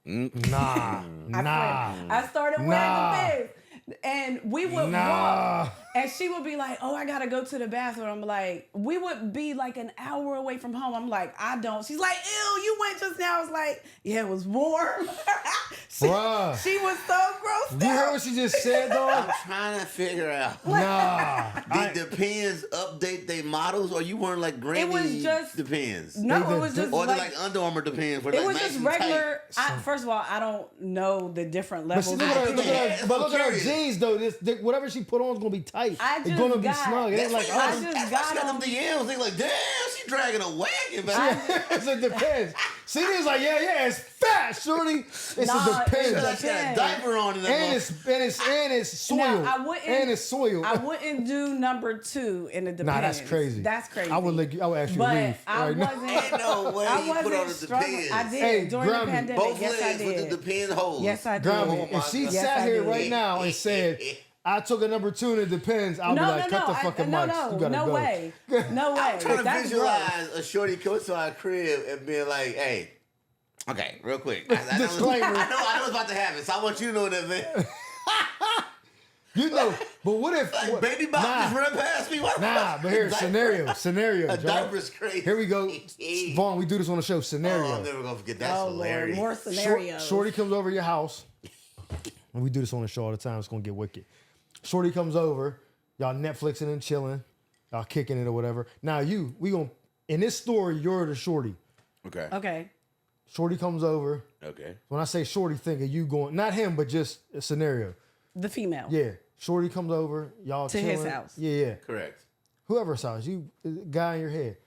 Nah. I started wearing Depends. And we would walk, and she would be like, "Oh, I gotta go to the bathroom." I'm like, we would be like an hour away from home. I'm like, I don't. She's like, "Ew, you went just now." I was like, "Yeah, it was warm." Bruh. She was so grossed You out. heard what she just said, dog? I'm trying to figure out. Nah. Did Depends update their models, or you weren't like Grammy It was just- Depends? No, They it was just Or like, they like Under Armour Depends. Where it like was just nice and tight. regular. First of all, I don't know the different But see, levels. look at her, of look Depends. at her, but look at her curious. jeans though. Whatever she put on is gonna be tight. I It's just gonna be got- snug. It ain't like I us. just That's why got she got them them. DMs. They like, damn, she dragging a wagon back. It's a Depends. See, he was like, yeah, it's fat, shorty. It's Nah, a Depends. it's She got a diaper on in that And motherfucker. it's soiled. Now, I wouldn't. And it's soiled. I wouldn't do number 2 in the Depends. Nah, that's crazy. That's crazy. I would ask you to But leave. I right now. wasn't. Ain't no way I you put on wasn't the struggling. Depends. I did Hey, during Grammy, the pandemic. Both Yes, I legs with did. the Depends holes. Yes, I did. Grammy, Oh my if she God. Yes, sat I here did. right now and said, I took a number 2 and it depends, I'll be like, cut the fucking mics. You gotta no go. way. No way. I'm trying to That's visualize a shorty coming to our crib and being like, hey, okay, real quick. I know, Disclaimer. I know what's about to happen, so I want you to know in advance. You know, but what if Like, baby Bob just run past me. What Nah, but here's scenario. A Joe. diaper's crazy. Here we go. Vaughn, we do this on the show. Oh, Scenario. I'm never gonna forget. That's Oh, Lord. hilarious. More scenarios. Shorty comes over your house. And we do this on the show all the time. It's gonna get wicked. Shorty comes over, y'all Netflixing and chilling, y'all kicking it or whatever. Now we gonna in this story, you're the shorty. Okay. Okay. Shorty comes over. Okay. When I say shorty, think of you going, not him, but just a scenario. The female. Yeah. Shorty comes over, y'all To chilling. his house. Yeah. Correct. Whoever's house, you guy in your head.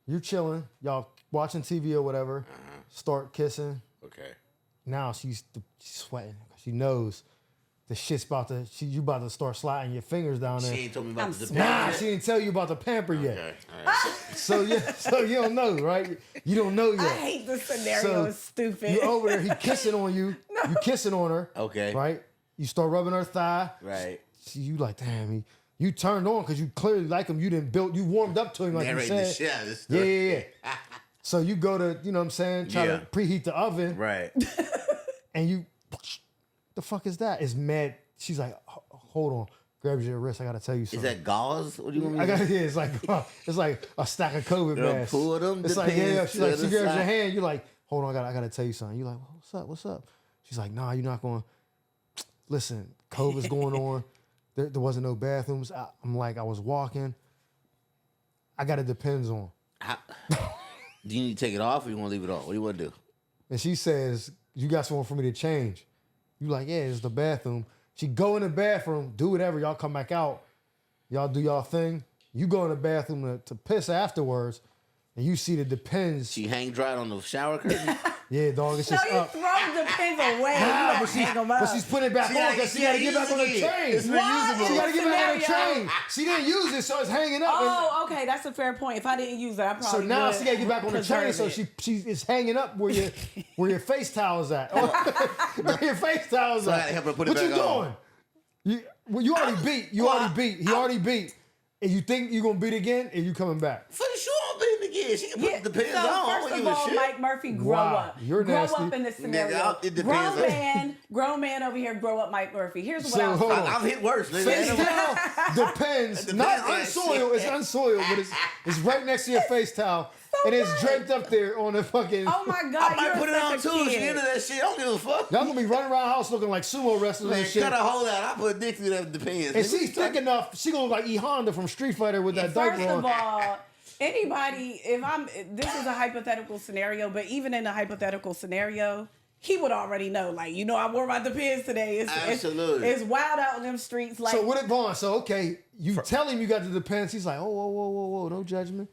You chilling, y'all watching TV or whatever. Start kissing. Okay. Now she's sweating. She knows the shit's you about to start sliding your fingers down She there. ain't told me about I'm the sweating. Nah, Depends. she didn't tell you about the pamper yet. Okay. All right. So you don't know, right? You don't know yet. I hate this scenario. So, It's stupid. You over there, he kissing on you. You kissing on her. Okay. Right? You start rubbing her thigh. Right. You like, damn, you turned on because you clearly like him. You warmed up to him like you Narrating the said. shit out of this Yeah, story. yeah. So you go to, you know what I'm saying, try Yeah. to preheat the oven, Right. and you, the fuck is that? It's mad. She's like, hold on, grabs your wrist. I gotta tell you Is something. that gauze? What do you want me I to got do? yeah. It's like a stack of COVID Girl, masks. pull them It's like Depends She's like, to she the grabs your side. hand. You're like, hold on, I gotta tell you something. You're like, what's up? She's like, nah, you're not going. Listen, COVID's going on. There wasn't no bathrooms. I'm like, I was walking. I got it Depends on. Do you need to take it off or you want to leave it on? What do you want to do? And she says, you got someone for me to change. You like, yeah, it's the bathroom. She go in the bathroom, do whatever. Y'all come back out. Y'all do y'all thing. You go in the bathroom to piss afterwards, and you see the Depends. She hang dried on the shower curtain? Yeah, dog, it's No, just you up. throw the Depends away. Nah, You but, hang them up. but she's putting it back She on gotta- because she she got to gotta get back on the use it again. train. It's What? She got to get back on the Scenario. train. She didn't use it, so it's hanging up. Oh, okay, that's a fair point. If I didn't use it, I probably So now would she got to get back on the train, preserve so it. she is hanging up where your face towel is at. Where your face towel is So I at. gotta help her put it what you back on. doing? You already beat. You already beat. He already beat. And you think you're gonna beat again, and you coming back? For sure, I'm beating again. She can put Yeah, the Depends so on. I first don't of give a all, shit. Mike Murphy, grow Wow, up. you're grow nasty. up in this scenario. It depends Grown man over here, grow up, Mike Murphy. Here's what So, I was hold on. I've hit worse. Nigga. Face towel depends. Depends Not on unsoiled. It's shit. unsoiled, but it's right next to your face towel. and it's what? draped up there on the fucking. Oh my God, I might you're put it on such a too. If kid. you into that shit, I don't give a fuck. Y'all gonna be running around the house looking like sumo wrestlers Man, and shit. cut a hole out. I put a dick through that depends. And she's thick enough, she gonna look like E Honda from Street Fighter with that First diaper on. of all, anybody, this is a hypothetical scenario, but even in a hypothetical scenario, he would already know. Like, I wore my Depends today. Absolutely. It's wild out in them streets. Like, So what it Vaughn? So okay, you tell him you got the Depends. He's like, oh, whoa, no judgment.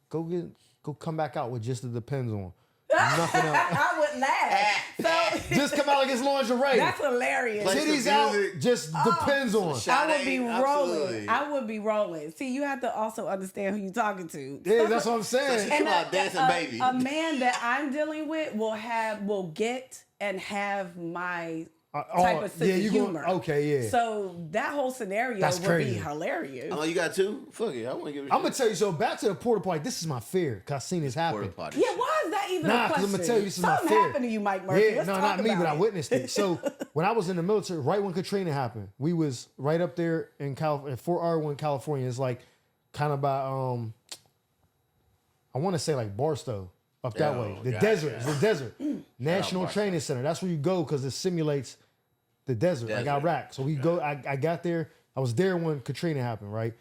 Go come back out with just the Depends on. Nothing else. I would laugh. So Just come out like it's lingerie. that's hilarious. Play Titties some out, music. just Depends on. I would be rolling. Absolutely. I would be rolling. See, you have to also understand who you're talking to. Yeah, that's what I'm saying. Come on, dancing baby. A man that I'm dealing with will get and have my type of sense of humor. Okay, yeah. So that whole scenario That's would crazy. be hilarious. Oh, you got two? Fuck it. I want to give it a I'm gonna tell you. So back to the porta potty. This is my fear because I seen this happen. porta potty. Yeah, why is that even Nah, a 'cause question? I'm gonna tell you this is my Something fear. happened to you, Mike Murphy. Yeah, Let's no, talk not me, about but I it. witnessed it. So when I was in the military, right when Katrina happened, we was right up there in Fort Irwin, California. It's like kind of by I want to say like Barstow up that Oh, way. The gotcha. desert, it's the desert. National Barstow. Training Center. That's where you go because it simulates the desert, like Desert. Iraq. So we go. I got there. I was there when Katrina happened. Right.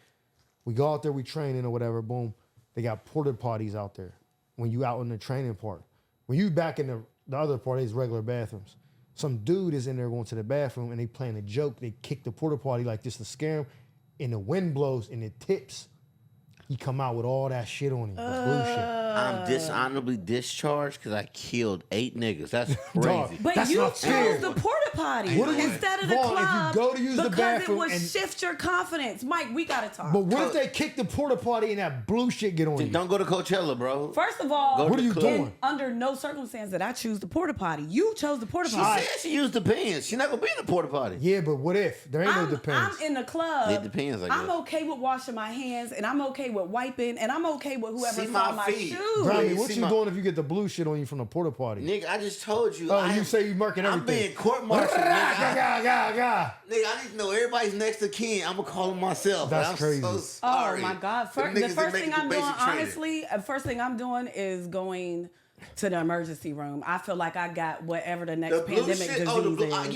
We go out there. We training or whatever. Boom. They got porta potties out there. When you out in the training part, when you back in the other part, is regular bathrooms. Some dude is in there going to the bathroom and they playing a joke. They kick the porta potty like this to scare him, and the wind blows and it tips. He come out with all that shit on him. The blue shit. I'm dishonorably discharged because I killed 8 niggas. That's Dog. crazy. But That's you not chose fair. the porta potty What if you- instead of the Vaughn, if you club go to use the because bathroom it would and- shift your confidence. Mike, we gotta talk. But what if they kick the porta potty and that blue shit get on you? Don't go to Coachella, bro. First of all, Go What to are you the club. doing? under no circumstance did I choose the porta potty. You chose the porta She potty. said she used the pants. She's not gonna be in the porta potty. Yeah, but what if there ain't no I'm Depends? in the club. It depends, I I'm guess. okay with washing my hands, and I'm okay with wiping, and I'm okay with whoever See saw my my feet. shoes. Brownie, Wait, what see you my- doing if you get the blue shit on you from the porta potty? Nigga, I just told you. Oh, you say you marking I'm everything. being court-martialed, nigga. Gah. Nigga, I need to know everybody's next to kin. I'm gonna call him myself. That's I'm crazy. so sorry. Oh my God! Them The niggas first that thing make I'm the doing, basic training. honestly, first thing I'm doing is going to the emergency room. I feel like I got whatever the next The blue pandemic shit. disease Oh, the blue. is.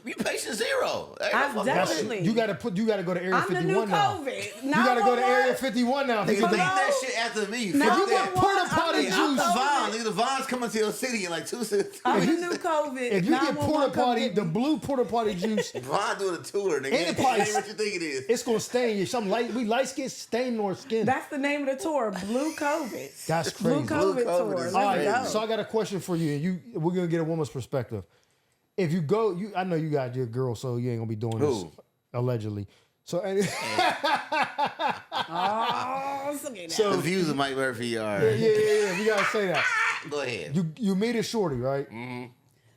You patient 0. Hey, I've fuck That's, that. definitely- you gotta go to Area I'm the 51 new now. COVID. You gotta go to 911. Area 51 now. Nigga, Nigga, leave Hello? that shit after me. No, Fuck you that. get porta potty I'm the- I'm juice. the I'm Vaughn. the- Nigga, the Vaughn's coming to your city in like 2 cents. I'm the new COVID. if you get 911 porta come potty, get the me. blue porta potty juice, Vaughn doing a tour, nigga. Ain't it It probably- ain't what you think it is. it's gonna stain you. We light skin stain our skin. That's the name of the tour, Blue COVID. That's Blue crazy. COVID Blue COVID tour. is All Let's right, go. so I got a question for you. We're gonna get a woman's perspective. If you go, I know you got your girl, so you ain't gonna be doing this Who? allegedly. So, Oh, okay now. The views of Mike Murphy are. yeah, we gotta say that. Go ahead. You meet a shorty, right? Mm-hmm.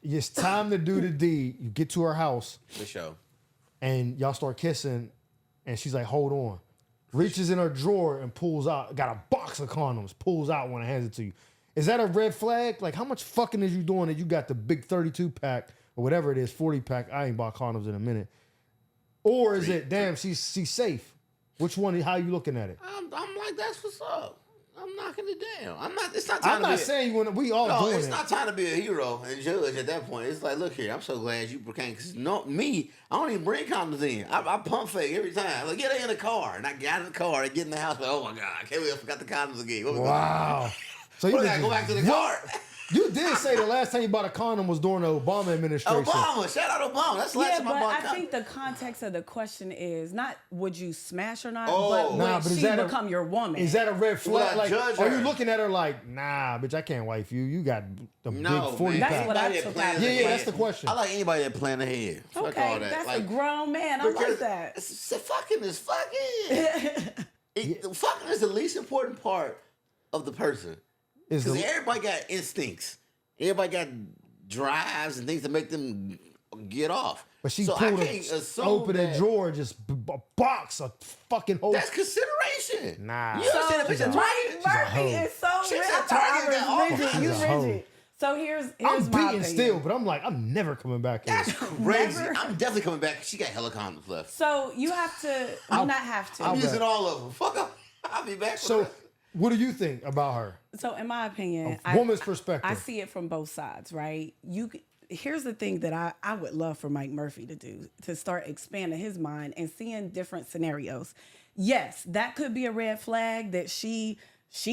It's time to do the deed. You get to her house For sure. and y'all start kissing, and she's like, "Hold on." Reaches in her drawer and pulls out, got a box of condoms, pulls out one and hands it to you. Is that a red flag? Like, how much fucking is you doing that you got the big 32 pack or whatever it is, 40 pack? I ain't bought condoms in a minute. Or is it, damn, she's safe? Which one? How you looking at it? I'm like, that's what's up. I'm knocking it down. It's not time I'm to not be saying you want. We all No, doing it's it. not time to be a hero and judge at that point. It's like, look here, I'm so glad you became. Cause me, I don't even bring condoms in. I pump fake every time. Like, get her in the car, and I got in the car and get in the house. Like, oh my god, I can't believe I forgot the condoms again. What we gonna Wow. So do? you What, I gotta go back to the car. You did say the last time you bought a condom was during the Obama administration. Obama, shout out Obama. That's the last Yeah, time but I bought I condoms. think the context of the question is not would you smash or not, Oh. but Nah, would but is she that become your woman? Is that a red Would I flag? Like, judge are her? you looking at her like, nah, bitch, I can't wife you. You got the No, big 40 man. That's pack. what I Anybody that took plans out. Yeah, ahead. that's the question. I like anybody that plan ahead. Fuck all Okay, that. that's Like, a grown man. I like because that. Fucking is fucking. Fucking is the least important part of the person. Is Because the, everybody got instincts. Everybody got drives and things to make them get off. but she so I pulled can't assume open that a drawer, just a box, a fucking whole. that's consideration. Nah. You understand that She's bitch a at Mike Target? hoe. Murphy is so She's rich. a I thought target that I was rigid. offers. You She's a hoe. rigid. So here's I'm my beating opinion. still, but I'm like, I'm never coming back here. That's crazy. Never. I'm definitely coming back. She got hella condoms left. So you have to, you not have to. I'm I'll using bet. all of them. Fuck up. I'll be back. So What do you think about her? So in my opinion, Woman's perspective. I see it from both sides, right? Here's the thing that I would love for Mike Murphy to do, to start expanding his mind and seeing different scenarios. Yes, that could be a red flag that she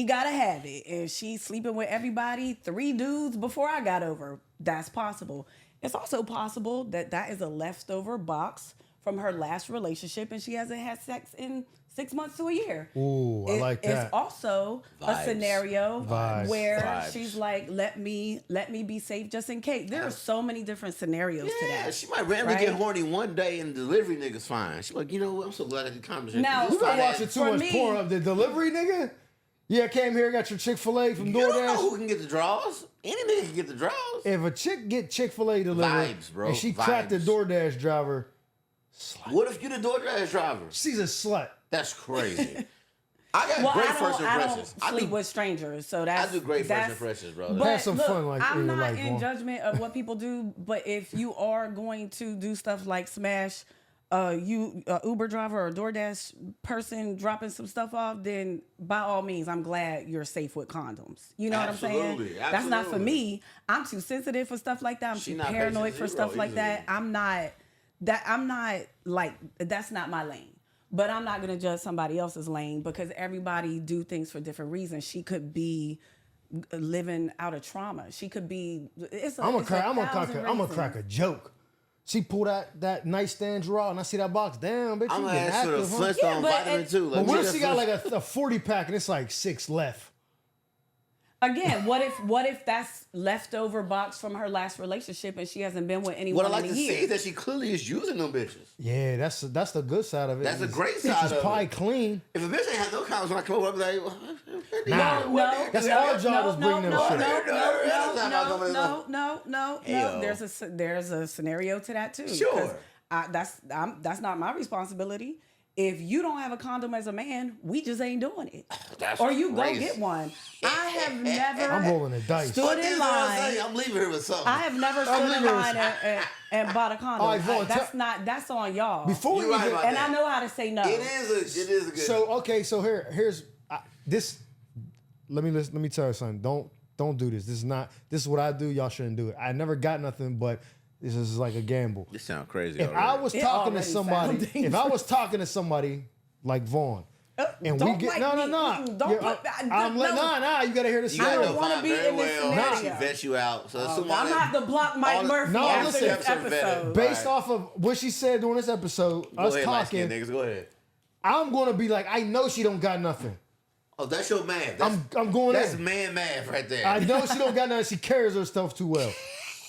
gotta have it and she's sleeping with everybody, 3 dudes before I got over. That's possible. It's also possible that that is a leftover box from her last relationship and she hasn't had sex in 6 months to a year. Ooh, I like that. It's also a scenario where she's like, let me be safe just in case. There are so many different scenarios to that. She might randomly get horny one day and the delivery nigga's fine. She's like, you know what? I'm so glad I did conversation. Now, You been watching too much porn of the delivery nigga? Yeah, came here, got your Chick-fil-A from DoorDash. You don't know who can get the draws. Any nigga can get the draws. If a chick get Chick-fil-A delivered bro. and she trapped the DoorDash driver, what if you the DoorDash driver? She's a slut. That's crazy. I got great first impressions. I don't sleep with strangers, so that's... I do great first impressions, bro. But have some fun like I'm in your not life, in Vaughn. judgment of what people do, but if you are going to do stuff like smash Uber driver or DoorDash person dropping some stuff off, then by all means, I'm glad you're safe with condoms. You know what I'm saying? Absolutely. That's not for me. I'm too sensitive for stuff like that. I'm too paranoid for stuff like that. I'm not like, that's not my lane. But I'm not gonna judge somebody else's lane because everybody do things for different reasons. She could be living out of trauma. She could be. I'm gonna crack a joke. She pulled that nightstand drawer and I see that box. Damn, bitch, I'm you gonna getting ask for the active, huh? Flintstone vitamin too. But what if she got like a 40 pack and it's like 6 left? Again, what if that's leftover box from her last relationship and she hasn't been with anyone What I like in a to year? see is that she clearly is using them bitches. Yeah, that's the good side of it. That's the great side of it. She's probably clean. If a bitch ain't have no condoms when I come over, I'll be like, No, That's our job is bringing them shit. No. There's a scenario to that too. Sure. That's not my responsibility. If you don't have a condom as a man, we just ain't doing it. Or you go get one. I have never I'm rolling the dice. stood in line. I'm leaving here with something. I have never stood in line and bought a condom. All right, Vaughn, That's on y'all. Before we right even, about and that. I know how to say no. It is a good. So here's this. Let me tell you something. Don't do this. This is what I do. Y'all shouldn't do it. I never got nothing, but this is like a gamble. This sounds crazy. If I was talking to already somebody like Vaughn, and we don't get like no. me. Don't put that. I'm like nah. You gotta hear the You gotta story. know wanna Vaughn be very in this well. scenario. She vet you out. So I'm gonna have to block Mike Murphy No, after listen. this episode. Based off of what she said during this episode, Go us ahead, talking, niggas. Go ahead. I'm gonna be like, I know she don't got nothing. Oh, that's your math. I'm going That's in. man math right there. I know she don't got nothing. She carries her stuff too well.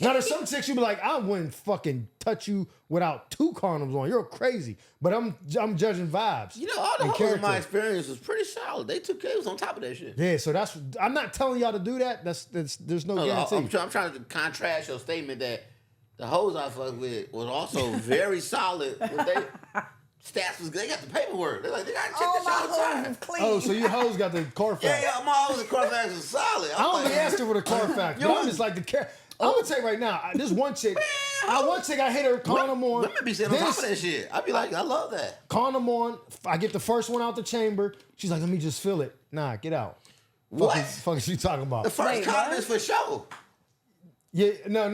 Now there's some chicks you be like, I wouldn't fucking touch you without 2 condoms on. You're crazy. But I'm judging vibes. You know, all the and hoes in my character. experience was pretty solid. They took care of on top of that shit. Yeah, so I'm not telling y'all to do that. There's no guarantee. I'm trying to contrast your statement that the hoes I fucked with was also very solid. Stats was good. They got the paperwork. They're like, they got to check this all the time. Oh, so your hoes got the Carfax. Yeah, my hoes and Carfax was solid. I don't be asking for the Carfax, but I'm just like the care. I'm gonna tell you right now. This one chick, I hit her condom on. Women be sitting on top of that shit. I be like, I love that. Condom on. I get the first one out the chamber. She's like, let me just feel it. Nah, get out. What? Fuck is you talking about? The first condom is for show. Yeah, no.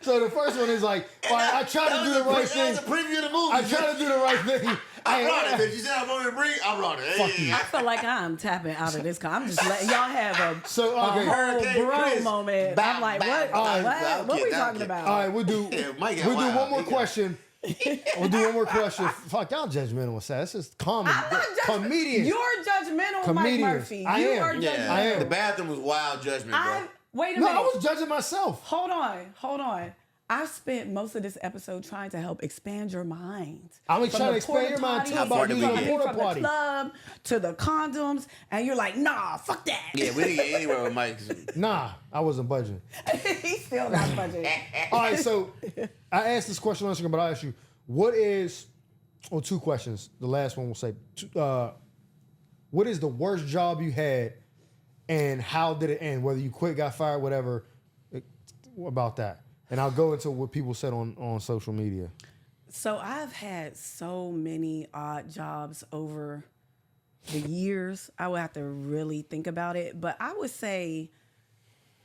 So the first one is like, all right, I try to do the right thing. That was a preview of the movie. I try to do the right thing. I brought it, bitch. You said I'm going to bring. I brought it. Fuck you. I feel like I'm tapping out of this. I'm just letting y'all have a Okay. whole bro Chris, moment. bow, I'm like, bow, what? bow, What? What are we talking about? All right, we'll do Mike got one wild. more He got- question. We'll do one more question. Fuck, y'all judgmental with that. This is comedy. I'm not Comedian. You're judgmental, Comedians. Mike Murphy. I You am. are Yeah, judgmental. I am. The bathroom was wild judgment, bro. Wait a No, minute. I was judging myself. Hold on. I spent most of this episode trying to help expand your mind. I'm From trying to the expand your mind porta too How about far did using we a get? porta from the potty. club to the condoms, and you're like, nah, fuck that. Yeah, we didn't get anywhere with Mike. Nah, I wasn't budging. He's still not budget. All right, so I asked this question on Instagram, but I'll ask you, what is, 2 questions. The last one will say, what is the worst job you had and how did it end? Whether you quit, got fired, whatever, about that. And I'll go into what people said on social media. So I've had so many odd jobs over the years. I would have to really think about it. But I would say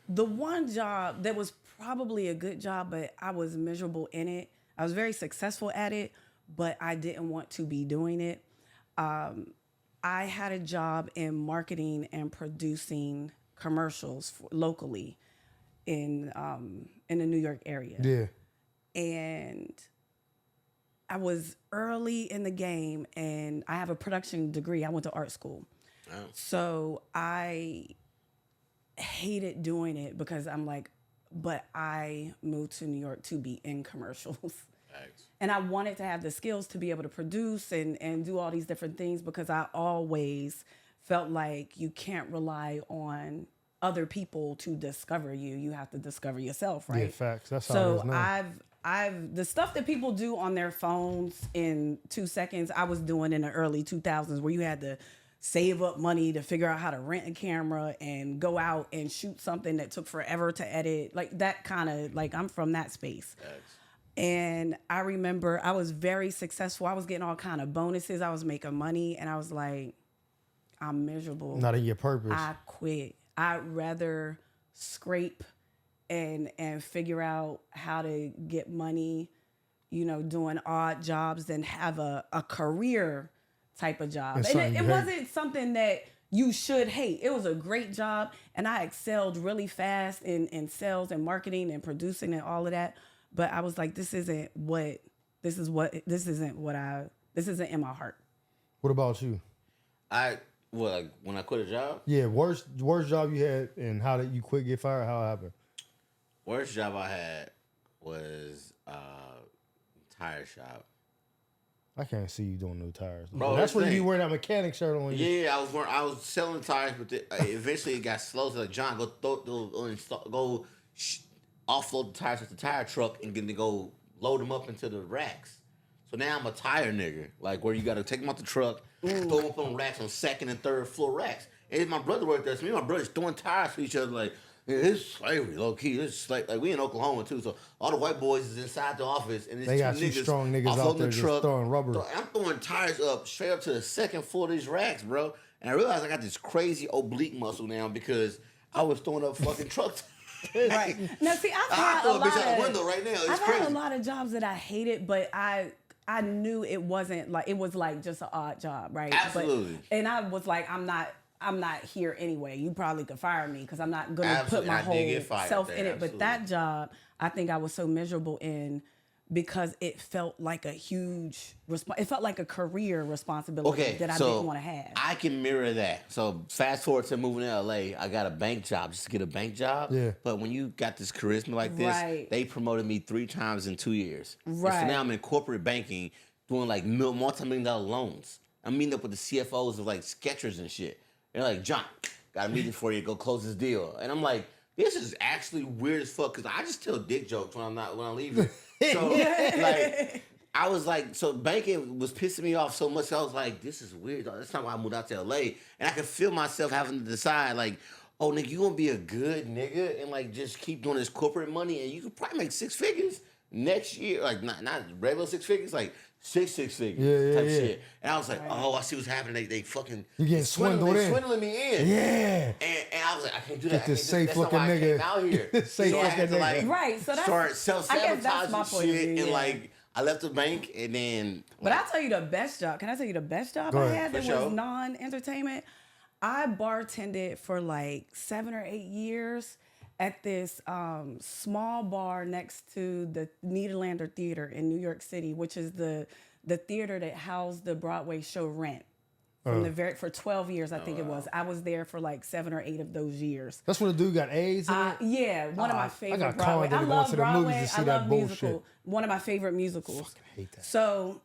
the one job that was probably a good job, but I was miserable in it. I was very successful at it, but I didn't want to be doing it. I had a job in marketing and producing commercials locally in the New York area. Yeah. And I was early in the game, and I have a production degree. I went to art school. Oh. So I hated doing it because I'm like, but I moved to New York to be in commercials. Thanks. And I wanted to have the skills to be able to produce and do all these different things, because I always felt like you can't rely on other people to discover you. You have to discover yourself, right? Yeah, facts. That's how it is now. I've the stuff that people do on their phones in 2 seconds, I was doing in the early 2000s, where you had to save up money to figure out how to rent a camera and go out and shoot something that took forever to edit. Like that kind of, like, I'm from that space. Thanks. And I remember I was very successful. I was getting all kind of bonuses. I was making money, and I was like, I'm miserable. Not in your purpose. I quit. I'd rather scrape and figure out how to get money, you know, doing odd jobs than have a career type of job. And it wasn't something that you should hate. It was a great job, and I excelled really fast in sales and marketing and producing and all of that. But I was like, this isn't in my heart. What about you? Like when I quit a job? Yeah, worst job you had, and how did you quit, get fired? How it happened? Worst job I had was tire shop. I can't see you doing no tires. Bro, that's when you wearing that mechanic shirt on. Yeah, I was selling tires, but eventually it got slow. So like, John, go offload the tires with the tire truck and then go load them up into the racks. So now I'm a tire nigga, like where you got to take them off the truck, throw them up on racks, on second and third floor racks. And my brother worked there, so me and my brother's throwing tires for each other, like, yeah, it's slavery, low key. It's like we in Oklahoma too, so all the white boys is inside the office, and they got two strong niggas out there just throwing rubber. So I'm throwing tires up straight up to the second floor of these racks, bro. And I realized I got this crazy oblique muscle now because I was throwing up fucking trucks. Right now, see, I've had a lot bitch out the window right now. It's crazy. Had a lot of jobs that I hated, but I knew it wasn't like, it was like just an odd job, right? Absolutely. And I was like, I'm not here anyway. You probably could fire me because I'm not going to put my whole self in it. Absolutely. But that job, I think I was so miserable in because it felt like a huge it felt like a career responsibility that I didn't want to have. I can mirror that. So fast forward to moving to LA, I got a bank job just to get a bank job. Yeah. But when you got this charisma like this, they promoted me 3 times in 2 years. Right. And so now I'm in corporate banking doing like multi-million-dollar loans. I'm meeting up with the CFOs of like Skechers and shit. They're like, John, got a meeting for you. Go close this deal. And I'm like, this is actually weird as fuck because I just tell dick jokes when I leave it. So like, I was like, so banking was pissing me off so much. I was like, this is weird. That's not why I moved out to LA. And I could feel myself having to decide, like, oh, nigga, you gonna be a good nigga and like just keep doing this corporate money and you could probably make 6 figures next year. Like not regular 6 figures, like six figures type shit. And I was like, oh, I see what's happening. They fucking you getting swindling me in. Yeah. And I was like, I can't do that. Get this safe looking nigga. That's out here. Safe looking nigga. Like, right. So that's start self-sabotaging shit and like I left the bank and then. But I'll tell you the best job. Can I tell you the best job I had that was non-entertainment? I bartended for like 7 or 8 years at this small bar next to the Nederlander Theater in New York City, which is the theater that housed the Broadway show Rent. For 12 years, I think it was. I was there for like 7 or 8 of those years. That's when the dude got AIDS in it? Yeah, one of my favorite Broadway. I love Broadway. I love musical. One of my favorite musicals. I fucking hate that. So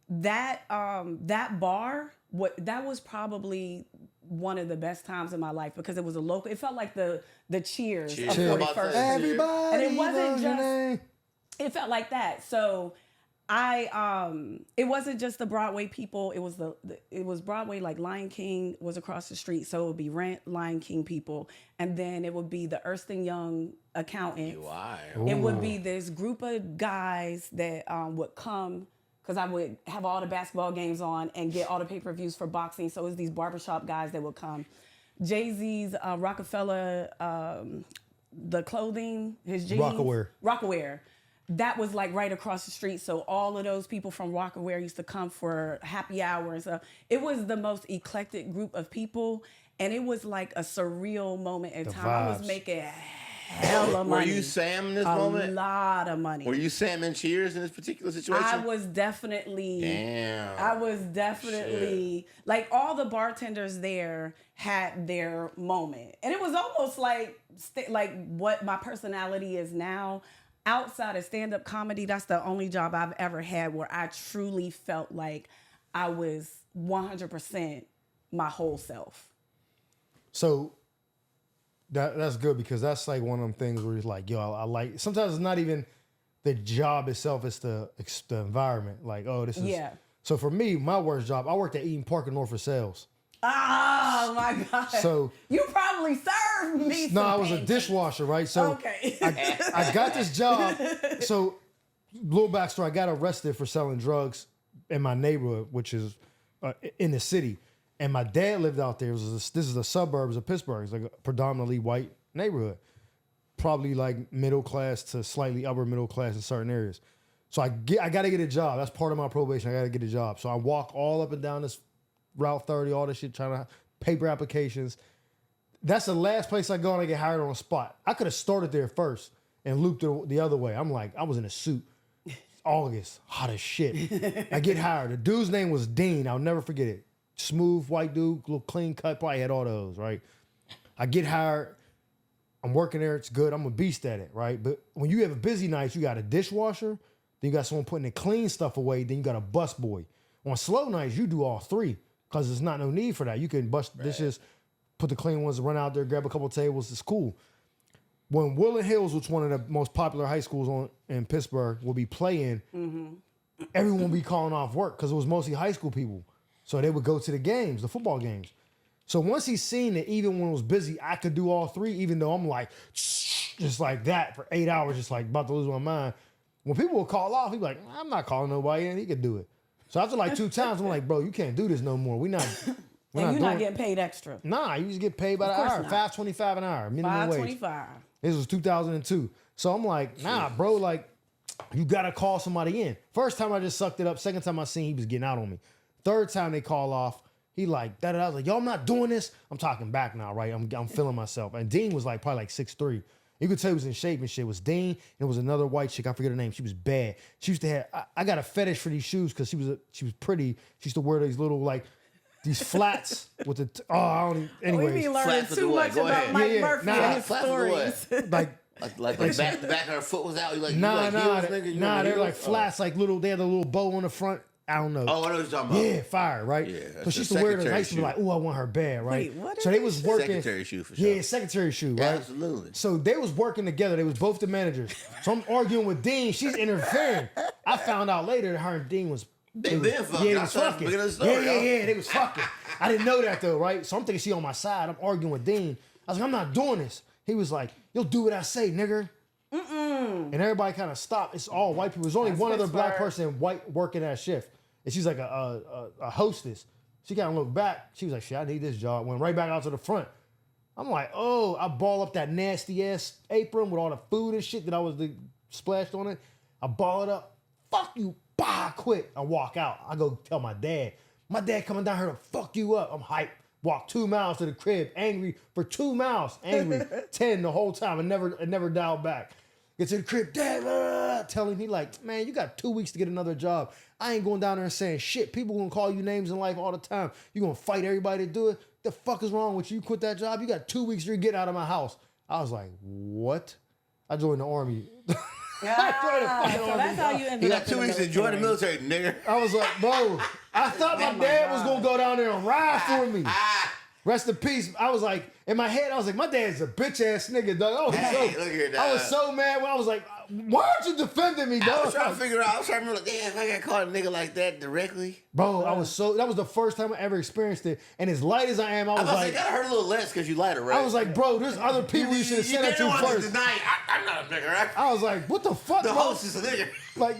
that bar, that was probably one of the best times in my life because it was a local. It felt like the Cheers of 41st. Everybody, and it wasn't knows your name. It felt like that. So it wasn't just the Broadway people. It was Broadway, like Lion King was across the street. So it would be Rent, Lion King people. And then it would be the Ernst & Young accountants. It would be this group of guys that would come because I would have all the basketball games on and get all the pay-per-views for boxing. So it was these barbershop guys that would come. Jay-Z's Rockefeller, the clothing, his jeans. Rockaware. That was like right across the street. So all of those people from Rockaware used to come for happy hour and stuff. It was the most eclectic group of people. And it was like a surreal moment in time. I was making hella money. Were you Sam in this moment? A lot of money. Were you Sam and Cheers in this particular situation? I was definitely. Damn. I was definitely like all the bartenders there had their moment, and it was almost like what my personality is now. Outside of stand-up comedy, that's the only job I've ever had where I truly felt like I was 100% my whole self. So that's good because that's like one of them things where it's like, yo, I like. Sometimes it's not even the job itself; it's the environment. Like, oh, this is. Yeah. So for me, my worst job, I worked at Eaton Park in Norfolk Sales. Oh my God! So you probably served me. No, I was a dishwasher, right? So okay. I got this job. So little backstory: I got arrested for selling drugs in my neighborhood, which is in the city. And my dad lived out there. This is the suburbs of Pittsburgh. It's like a predominantly white neighborhood. Probably like middle class to slightly upper middle class in certain areas. So I got to get a job. That's part of my probation. I got to get a job. So I walk all up and down this Route 30, all this shit, trying to paper applications. That's the last place I go and I get hired on the spot. I could have started there first and looped it the other way. I'm like, I was in a suit. August, hot as shit. I get hired. The dude's name was Dean. I'll never forget it. Smooth white dude, little clean cut, probably had all those, right? I get hired. I'm working there. It's good. I'm a beast at it, right? But when you have a busy night, you got a dishwasher, then you got someone putting the clean stuff away, then you got a busboy. On slow nights, you do all three because there's not no need for that. You can bust dishes, put the clean ones, run out there, grab a couple of tables. It's cool. When Woodland Hills, which is one of the most popular high schools in Pittsburgh, will be playing, everyone will be calling off work because it was mostly high school people. So they would go to the games, the football games. So once he's seen that even when it was busy, I could do all three, even though I'm like, just like that for 8 hours, just like about to lose my mind. When people would call off, he'd be like, I'm not calling nobody in. He could do it. So after like 2 times, I'm like, bro, you can't do this no more. We're not you're not getting paid extra. Nah, you just get paid by the hour. $5.25 an hour, minimum wage. $5.25. This was 2002. So I'm like, nah, bro, like, you got to call somebody in. First time I just sucked it up. Second time I seen he was getting out on me. Third time they call off, he like, I was like, yo, I'm not doing this. I'm talking back now, right? I'm feeling myself. And Dean was like, probably like 6'3". You could tell he was in shape and shit. It was Dean, and it was another white chick. I forget her name. She was bad. She used to have, I got a fetish for these shoes because she was pretty. She used to wear these little, like, these flats with the, I don't even, anyways. We be learning too much about Mike Murphy and his stories. Like the back of her foot was out. You like, nah, they're like heels? flats, like little, they had a little bow on the front. I don't know. Oh, I know what you're talking about. Yeah, fire, right? Yeah. But she used to wear those. I used to be like, oh, I want her bad, right? Wait, what so they was working. Secretary shoe for sure. Yeah, secretary shoe, right? Absolutely. So they was working together. They was both the managers. So I'm arguing with Dean. She's interfering. I found out later that her and Dean was. They been fucking. Yeah, they was fucking. Yeah, they was fucking. I didn't know that though, right? So I'm thinking she on my side. I'm arguing with Dean. I was like, I'm not doing this. He was like, you'll do what I say, nigga. And everybody kind of stopped. It's all white people. There's only one other black person white working that shift. And she's like a hostess. She kind of looked back. She was like, shit, I need this job. Went right back out to the front. I'm like, oh, I ball up that nasty ass apron with all the food and shit that I was splashed on it. I ball it up. Fuck you. Bah, quit. I walk out. I go tell my dad. My dad coming down here to fuck you up. I'm hyped. Walk 2 miles to the crib, angry for 2 miles. Angry. 10 the whole time. I never dialed back. Get to the crib, Dad, tell him, he like, man, you got 2 weeks to get another job. I ain't going down there and saying shit. People gonna call you names in life all the time. You gonna fight everybody to do it? The fuck is wrong with you? You quit that job? You got 2 weeks to get out of my house. I was like, what? I joined the army. So that's how you ended You up got 2 weeks to join the military, nigga. I was like, bro, I thought my dad was gonna go down there and ride for me. Rest in peace. I was like, in my head, I was like, my dad's a bitch ass nigga, dog. I was so mad when I was like, Why aren't you defending me, I dog? was trying to figure out. I was trying to remember, like, damn, if I got caught a nigga like that directly. Bro, that was the first time I ever experienced it. And as light as I am, I was I like, it gotta hurt a little less because you lighter, right? I was like, bro, there's other people you should have said that to first. I'm not a nigga, right? I was like, what the fuck, The bro? host is a nigga. Like,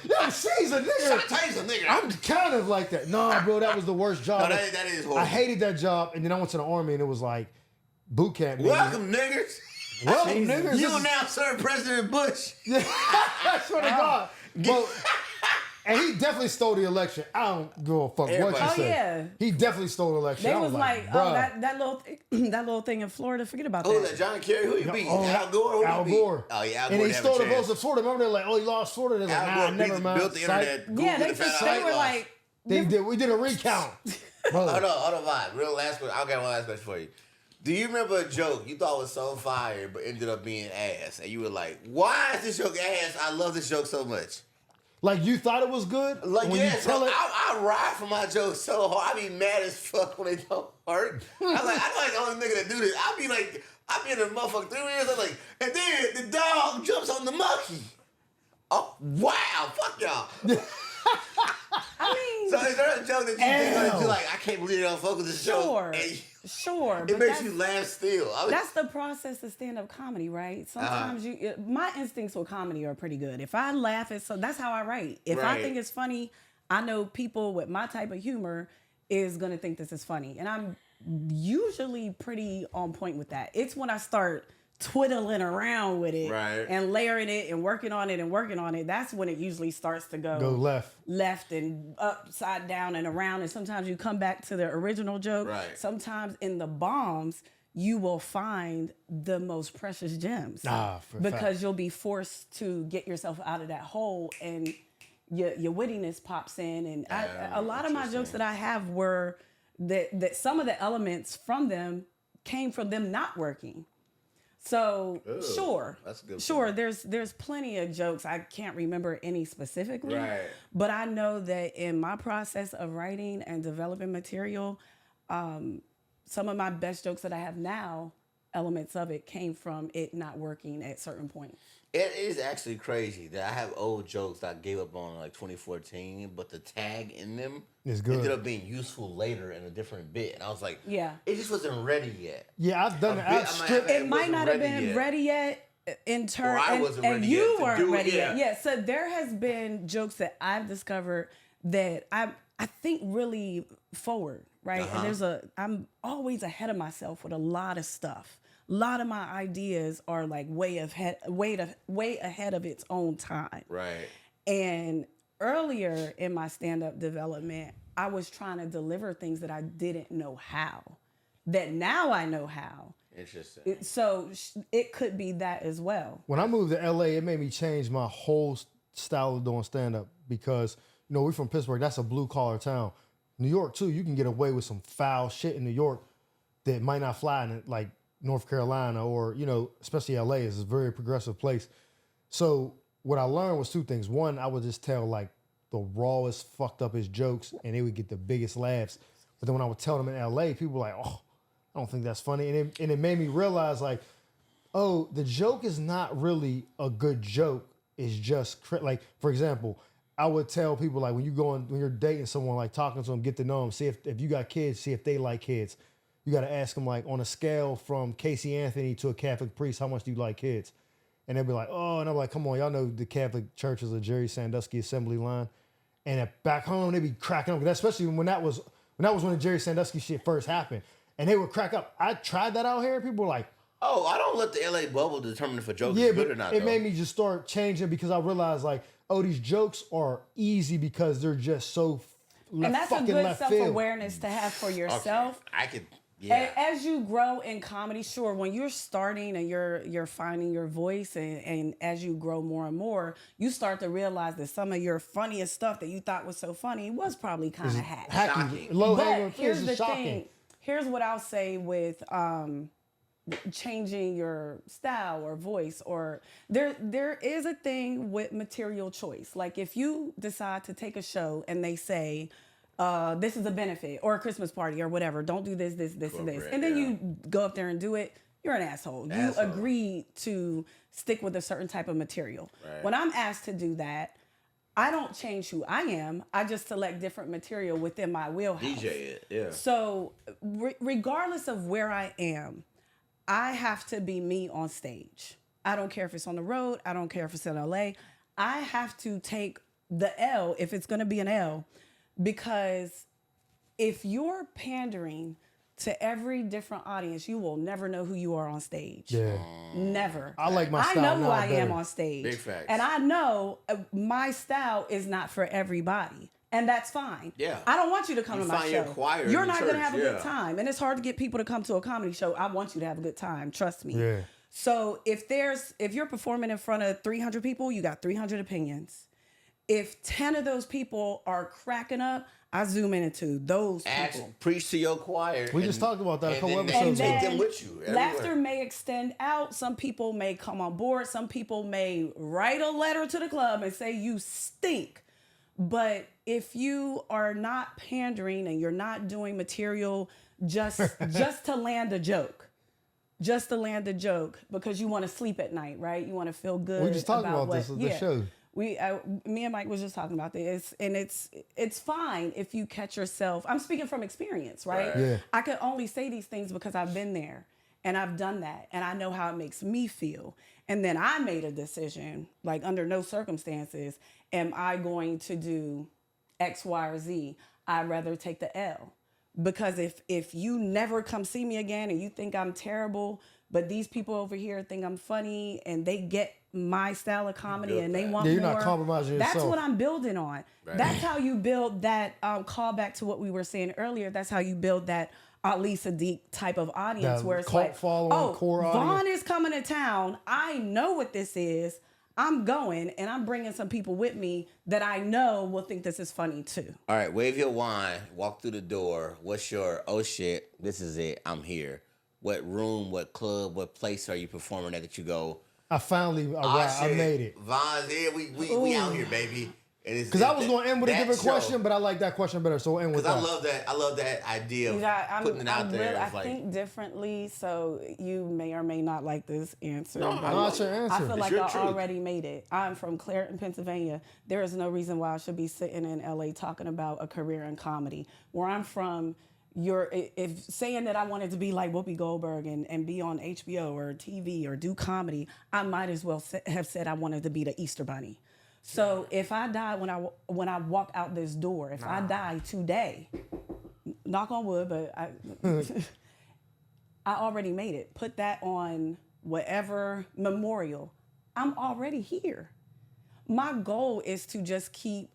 yo, she's a nigga. Sometimes a nigga. I'm kind of like that. Nah, bro, that was the worst job. No, that is horrible. I hated that job, and then I went to the army, and it was like boot camp. Welcome, niggas. Welcome, niggas. You now serve President Bush. Yeah, I swear to God. Bro, and he definitely stole the election. I don't give a fuck what you Everybody. say. Yeah. He definitely stole the election. They I was like, bruh. that little thing in Florida. Forget about Who that. that? John Kerry? Who you beat? Oh, Al Gore? Who Al you beat? Gore. Oh yeah, Al and Gore. he stole the votes of Florida. Remember they're like, oh, he lost Florida. They're like, Al nah, Gore never mind. built the internet. Yeah, Google they were like, We did a recount. Bro. Hold on, vibe. Real last question. I'll get one last question for you. Do you remember a joke you thought was so fire but ended up being ass? And you were like, why is this joke ass? I love this joke so much. Like you thought it was good? Like, when yeah, you tell bro, it. I ride for my jokes so hard. I be mad as fuck when they don't work. I'm like the only nigga that do this. I be in a motherfucker 3 years. I'm like, and then the dog jumps on the monkey. Oh, wow. Fuck y'all. I mean, So is there a joke that you think that you like, I can't believe they don't fuck with this sure, joke? And sure. it makes you laugh still. That's the process of stand-up comedy, right? Sometimes my instincts with comedy are pretty good. If I laugh at that's how I write. If I think it's funny, I know people with my type of humor is gonna think this is funny, and I'm usually pretty on point with that. It's when I start twiddling around with it and layering it and working on it, that's when it usually starts to go left and upside down and around, and sometimes you come back to the original joke. Sometimes in the bombs you will find the most precious gems because you'll be forced to get yourself out of that hole, and your wittiness pops in. And a lot of my jokes that I have were that some of the elements from them came from them not working. So sure, that's good. Sure, there's plenty of jokes. I can't remember any specifically, but I know that in my process of writing and developing material, some of my best jokes that I have now, elements of it came from it not working at certain points. It is actually crazy that I have old jokes that I gave up on like 2014, but the tag in them ended up being useful later in a different bit. And I was like, it just wasn't ready yet. Yeah, I've done it. It might not have been ready yet in turn, and you weren't ready yet. Yeah, so there has been jokes that I've discovered that I think really forward, right? And I'm always ahead of myself with a lot of stuff. A lot of my ideas are like way ahead of its own time. Right. And earlier in my stand-up development, I was trying to deliver things that I didn't know how. That now I know how. Interesting. So it could be that as well. When I moved to LA, it made me change my whole style of doing stand-up because, we're from Pittsburgh. That's a blue-collar town. New York, too, you can get away with some foul shit in New York that might not fly in it, like North Carolina or, especially LA is a very progressive place. So what I learned was two things. One, I would just tell like the rawest, fucked upest jokes and they would get the biggest laughs. But then when I would tell them in LA, people were like, oh, I don't think that's funny. And it made me realize like, oh, the joke is not really a good joke. It's just like, for example, I would tell people like when you're dating someone, like talking to them, get to know them, see if you got kids, see if they like kids. You got to ask them, like, on a scale from Casey Anthony to a Catholic priest, how much do you like kids? And they'll be like, oh, and I'm like, come on, y'all know the Catholic Church is a Jerry Sandusky assembly line. And back home, they be cracking up, especially when that was when the Jerry Sandusky shit first happened. And they would crack up. I tried that out here. People were like, oh, I don't let the LA bubble determine if a joke is good or not. It made me just start changing because I realized, like, oh, these jokes are easy because they're just so and that's a good self-awareness to have for yourself. Okay. I could. Yeah. As you grow in comedy, sure, when you're starting and you're finding your voice and as you grow more and more, you start to realize that some of your funniest stuff that you thought was so funny was probably kind of hacky. Low-hanging here's the thing. Here's what I'll say with changing your style or voice, or there is a thing with material choice. Like if you decide to take a show and they say, this is a benefit or a Christmas party or whatever. Don't do this, and this. And then you go up there and do it. you're an asshole. You Asshole. agreed to stick with a certain type of material. Right. When I'm asked to do that, I don't change who I am. I just select different material within my wheelhouse. DJ it, yeah. So regardless of where I am, I have to be me on stage. I don't care if it's on the road. I don't care if it's in LA. I have to take the L if it's going to be an L, because if you're pandering to every different audience, you will never know who you are on stage. Yeah. Never. I like my I style know who now I am better. on stage. Big facts. And I know my style is not for everybody. And that's fine. Yeah. I don't want you to come to my find show. your choir in You're the not going to church, have a yeah. good time. And it's hard to get people to come to a comedy show. I want you to have a good time. Trust me. Yeah. So if you're performing in front of 300 people, you got 300 opinions. If 10 of those people are cracking up, I zoom into those people. Preach to your choir. We just talked about that a couple and episodes then ago. take them with you. Everywhere. Laughter may extend out. Some people may come on board. Some people may write a letter to the club and say you stink. But if you are not pandering and you're not doing material just to land a joke, because you want to sleep at night, right? You want to feel good. We just talked about this at the show. Me and Mike was just talking about this, and it's fine if you catch yourself. I'm speaking from experience, right? Yeah. I can only say these things because I've been there and I've done that, and I know how it makes me feel. And then I made a decision, like under no circumstances am I going to do X, Y, or Z. I'd rather take the L. Because if you never come see me again and you think I'm terrible, but these people over here think I'm funny and they get my style of comedy and they want you're more. not compromising yourself. That's what I'm building on. Right. That's how you build that callback to what we were saying earlier. That's how you build that Ali Siddiq type of audience That where it's cult like, following, core Vaughn audience. is coming to town. I know what this is. I'm going and I'm bringing some people with me that I know will think this is funny too. All right, wave your wand, walk through the door. What's your, oh shit, this is it, I'm here. What room, what club, what place are you performing at that you go, I finally arrived. I made it. Vaughn's here, we out here, baby. Because I was going to end with a that different show. question, but I like that question better, so we'll end with Because that. I love that idea of putting it out there. I It's like, think differently, so you may or may not like this answer. No, but No, it's your answer. I feel It's like your I truth. already made it. I'm from Clareton, Pennsylvania. There is no reason why I should be sitting in LA talking about a career in comedy. Where I'm from, if saying that I wanted to be like Whoopi Goldberg and be on HBO or TV or do comedy, I might as well have said I wanted to be the Easter Bunny. So if I die when I walk out this door, if I die today, knock on wood, but I already made it. Put that on whatever memorial. I'm already here. My goal is to just keep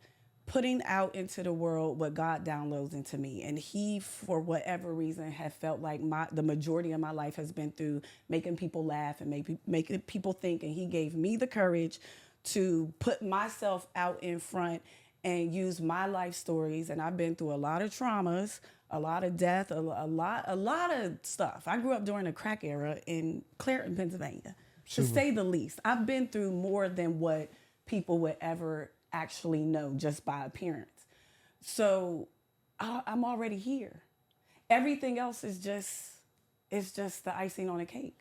putting out into the world what God downloads into me. And he, for whatever reason, have felt like the majority of my life has been through making people laugh and making people think. And he gave me the courage to put myself out in front and use my life stories. And I've been through a lot of traumas, a lot of death, a lot of stuff. I grew up during the crack era in Clareton, Pennsylvania, to say the least. I've been through more than what people would ever actually know just by appearance. So I'm already here. Everything else is just the icing on a cake.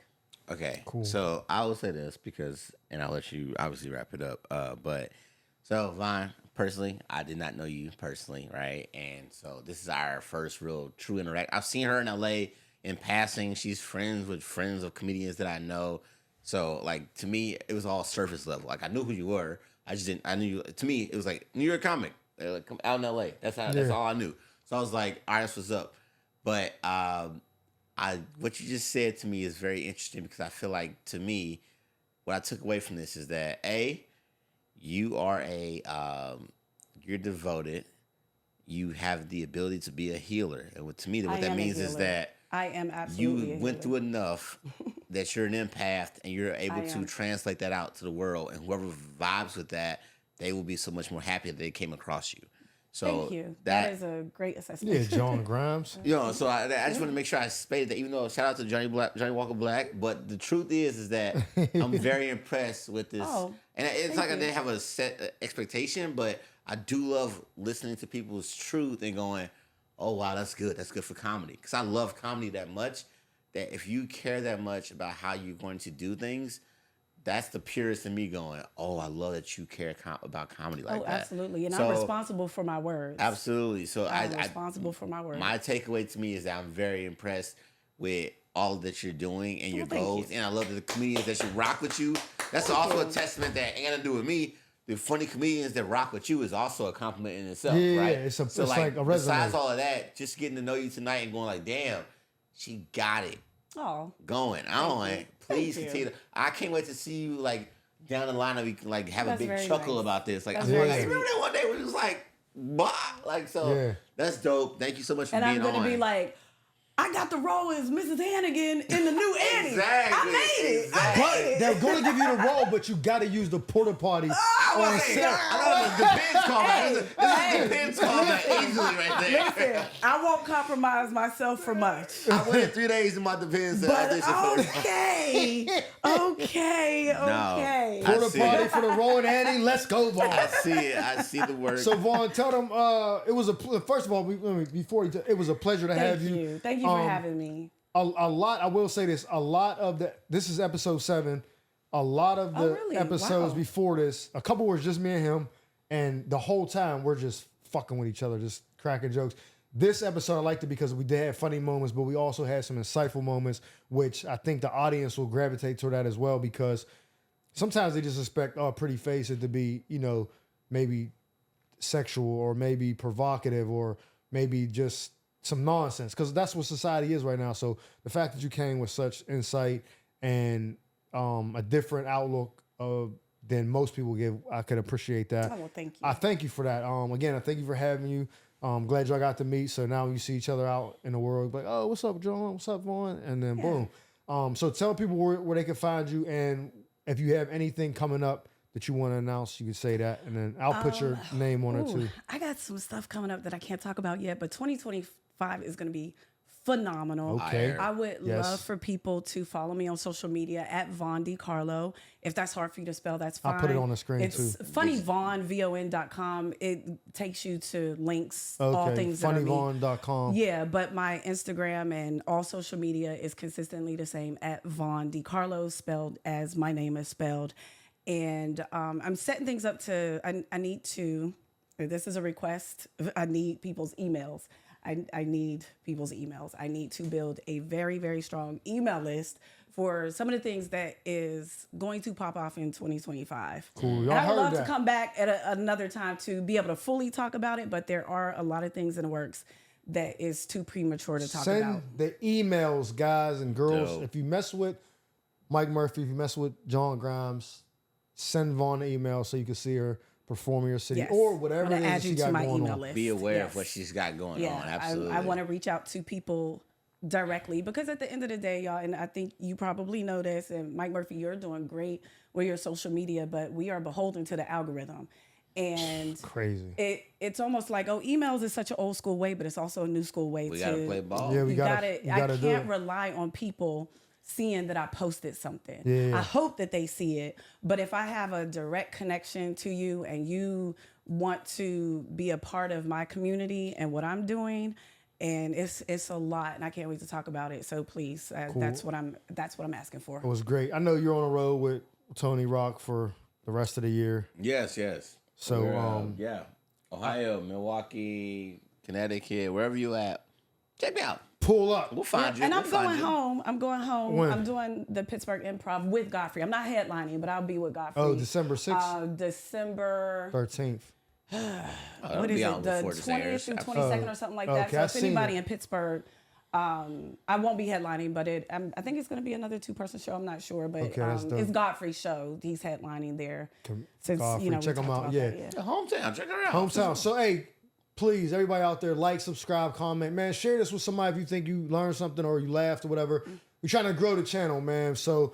okay, Cool. So I will say this because, and I'll let you obviously wrap it up. But so Vaughn, personally, I did not know you personally, right? And so this is our first real true interact. I've seen her in LA in passing. She's friends of comedians that I know. So like to me, it was all surface level. Like I knew who you were. I just didn't. I knew you. To me, it was like New York comic. They're like come out in LA. That's all I knew. So I was like, all right, that's what's up. But what you just said to me is very interesting because I feel like to me, what I took away from this is that you are you're devoted. You have the ability to be a healer, and to me, what that means is that I am absolutely. you went through enough that you're an empath, and you're able to translate that out to the world, and whoever vibes with that, they will be so much more happy that they came across you. So Thank you. That is a great assessment. Yeah, John Grimes. so I just want to make sure I stated that, even though shout out to Johnny Walker Black, but the truth is that I'm very impressed with this. Oh, and it's like I you. didn't have a set expectation, but I do love listening to people's truth and going, oh, wow, that's good. That's good for comedy. Because I love comedy that much that if you care that much about how you're going to do things, that's the purest in me going, oh, I love that you care about comedy like that. Absolutely. And so, I'm responsible for my words. Absolutely. So I'm responsible for my words. My takeaway to me is that I'm very impressed with all that you're doing and your goals. And I love the comedians that should rock with you. That's also a testament that ain't gonna do with me. The funny comedians that rock with you is also a compliment in itself, right? Yeah, it's like a resume. Besides all of that, just getting to know you tonight and going like, damn, she got it. Oh, going. I don't like. Please continue. I can't wait to see you like down the line and we can like have a big chuckle about this. Like, remember that one day we was like, bah! Like, so that's dope. Thank you so much for being on. And I'm gonna be like, I got the role as Mrs. Hannigan in the new Annie. Exactly. I made it. Exactly. But they're going to give you the role, but you got to use the porta potty on set. I know the Depends callback. This is Depends callback easily right there. Listen, I won't compromise myself for much. I waited 3 days in my Depends. But okay. Porta potty for the role in Annie. Let's go, Vaughn. I see it. I see the work. So Vaughn, tell them it was first of all, it was a pleasure to have you. Thank you for having me. A lot. I will say this. A lot of this is episode 7. A lot of the episodes before this, a couple was just me and him, and the whole time we're just fucking with each other, just cracking jokes. This episode I liked it because we did have funny moments, but we also had some insightful moments, which I think the audience will gravitate toward that as well, because sometimes they just expect a pretty face to be, maybe sexual or maybe provocative or maybe just some nonsense, because that's what society is right now. So the fact that you came with such insight and a different outlook than most people give, I could appreciate that. Oh, well, thank you. I thank you for that. Again, I thank you for having you. I'm glad y'all got to meet. So now you see each other out in the world, like, oh, what's up, John? What's up, Vaughn? And then boom. So tell people where they can find you, and if you have anything coming up that you want to announce, you can say that, and then I'll put your name on it too. I got some stuff coming up that I can't talk about yet, but 2025 is going to be phenomenal. Okay. I would love for people to follow me on social media at Von Decarlo. If that's hard for you to spell, that's fine. I'll put it on the screen it's too. funnyvon, VON.com. It takes you to links, all things that are me. Funnyvon.com. Yeah, but my Instagram and all social media is consistently the same at Von Decarlo, spelled as my name is spelled. And I'm setting things up to, I need to, this is a request, I need people's emails. I need people's emails. I need to build a very, very strong email list for some of the things that is going to pop off in 2025. Cool. And I would love to come back at another time to be able to fully talk about it, but there are a lot of things in the works that is too premature to talk about. Send the emails, guys and girls. Dope. If you mess with Mike Murphy, if you mess with John Grimes, send Vaughn an email so you can see her perform in your city or whatever it is that she got going on. List. Be aware of what she's got going on. Absolutely. I want to reach out to people directly, because at the end of the day, y'all, and I think you probably know this, and Mike Murphy, you're doing great with your social media, but we are beholden to the algorithm. And crazy. It's almost like, emails is such an old school way, but it's also a new school way. We gotta play ball. Yeah, we gotta I do can't it. rely on people seeing that I posted something. Yeah. I hope that they see it, but if I have a direct connection to you and you want to be a part of my community and what I'm doing, and it's a lot, and I can't wait to talk about it. So please, Cool. that's what I'm asking for. It was great. I know you're on the road with Tony Rock for the rest of the year. Yes. So Ohio, Milwaukee, Connecticut, wherever you at, check me out. Pull up. We'll find you. And We'll I'm find going you. home. When? I'm doing the Pittsburgh Improv with Godfrey. I'm not headlining, but I'll be with Godfrey. Oh, December 6th? December 13th. What is it? The 20th through 22nd or something like that. Okay, So I've if anybody seen it. in Pittsburgh, I won't be headlining, but I think it's going to be another 2-person show. I'm not sure, but Okay, that's dope. it's Godfrey's show. He's headlining there. Since Godfrey, we check him talked out. about Yeah. that, Hometown, check her out. Hometown. So, hey, please, everybody out there, like, subscribe, comment. Man, share this with somebody if you think you learned something or you laughed or whatever. We're trying to grow the channel, man. So,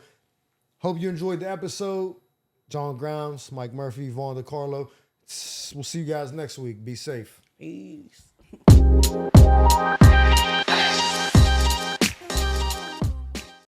hope you enjoyed the episode. John Grimes, Mike Murphy, Vaughn Decarlo. We'll see you guys next week. Be safe. Peace.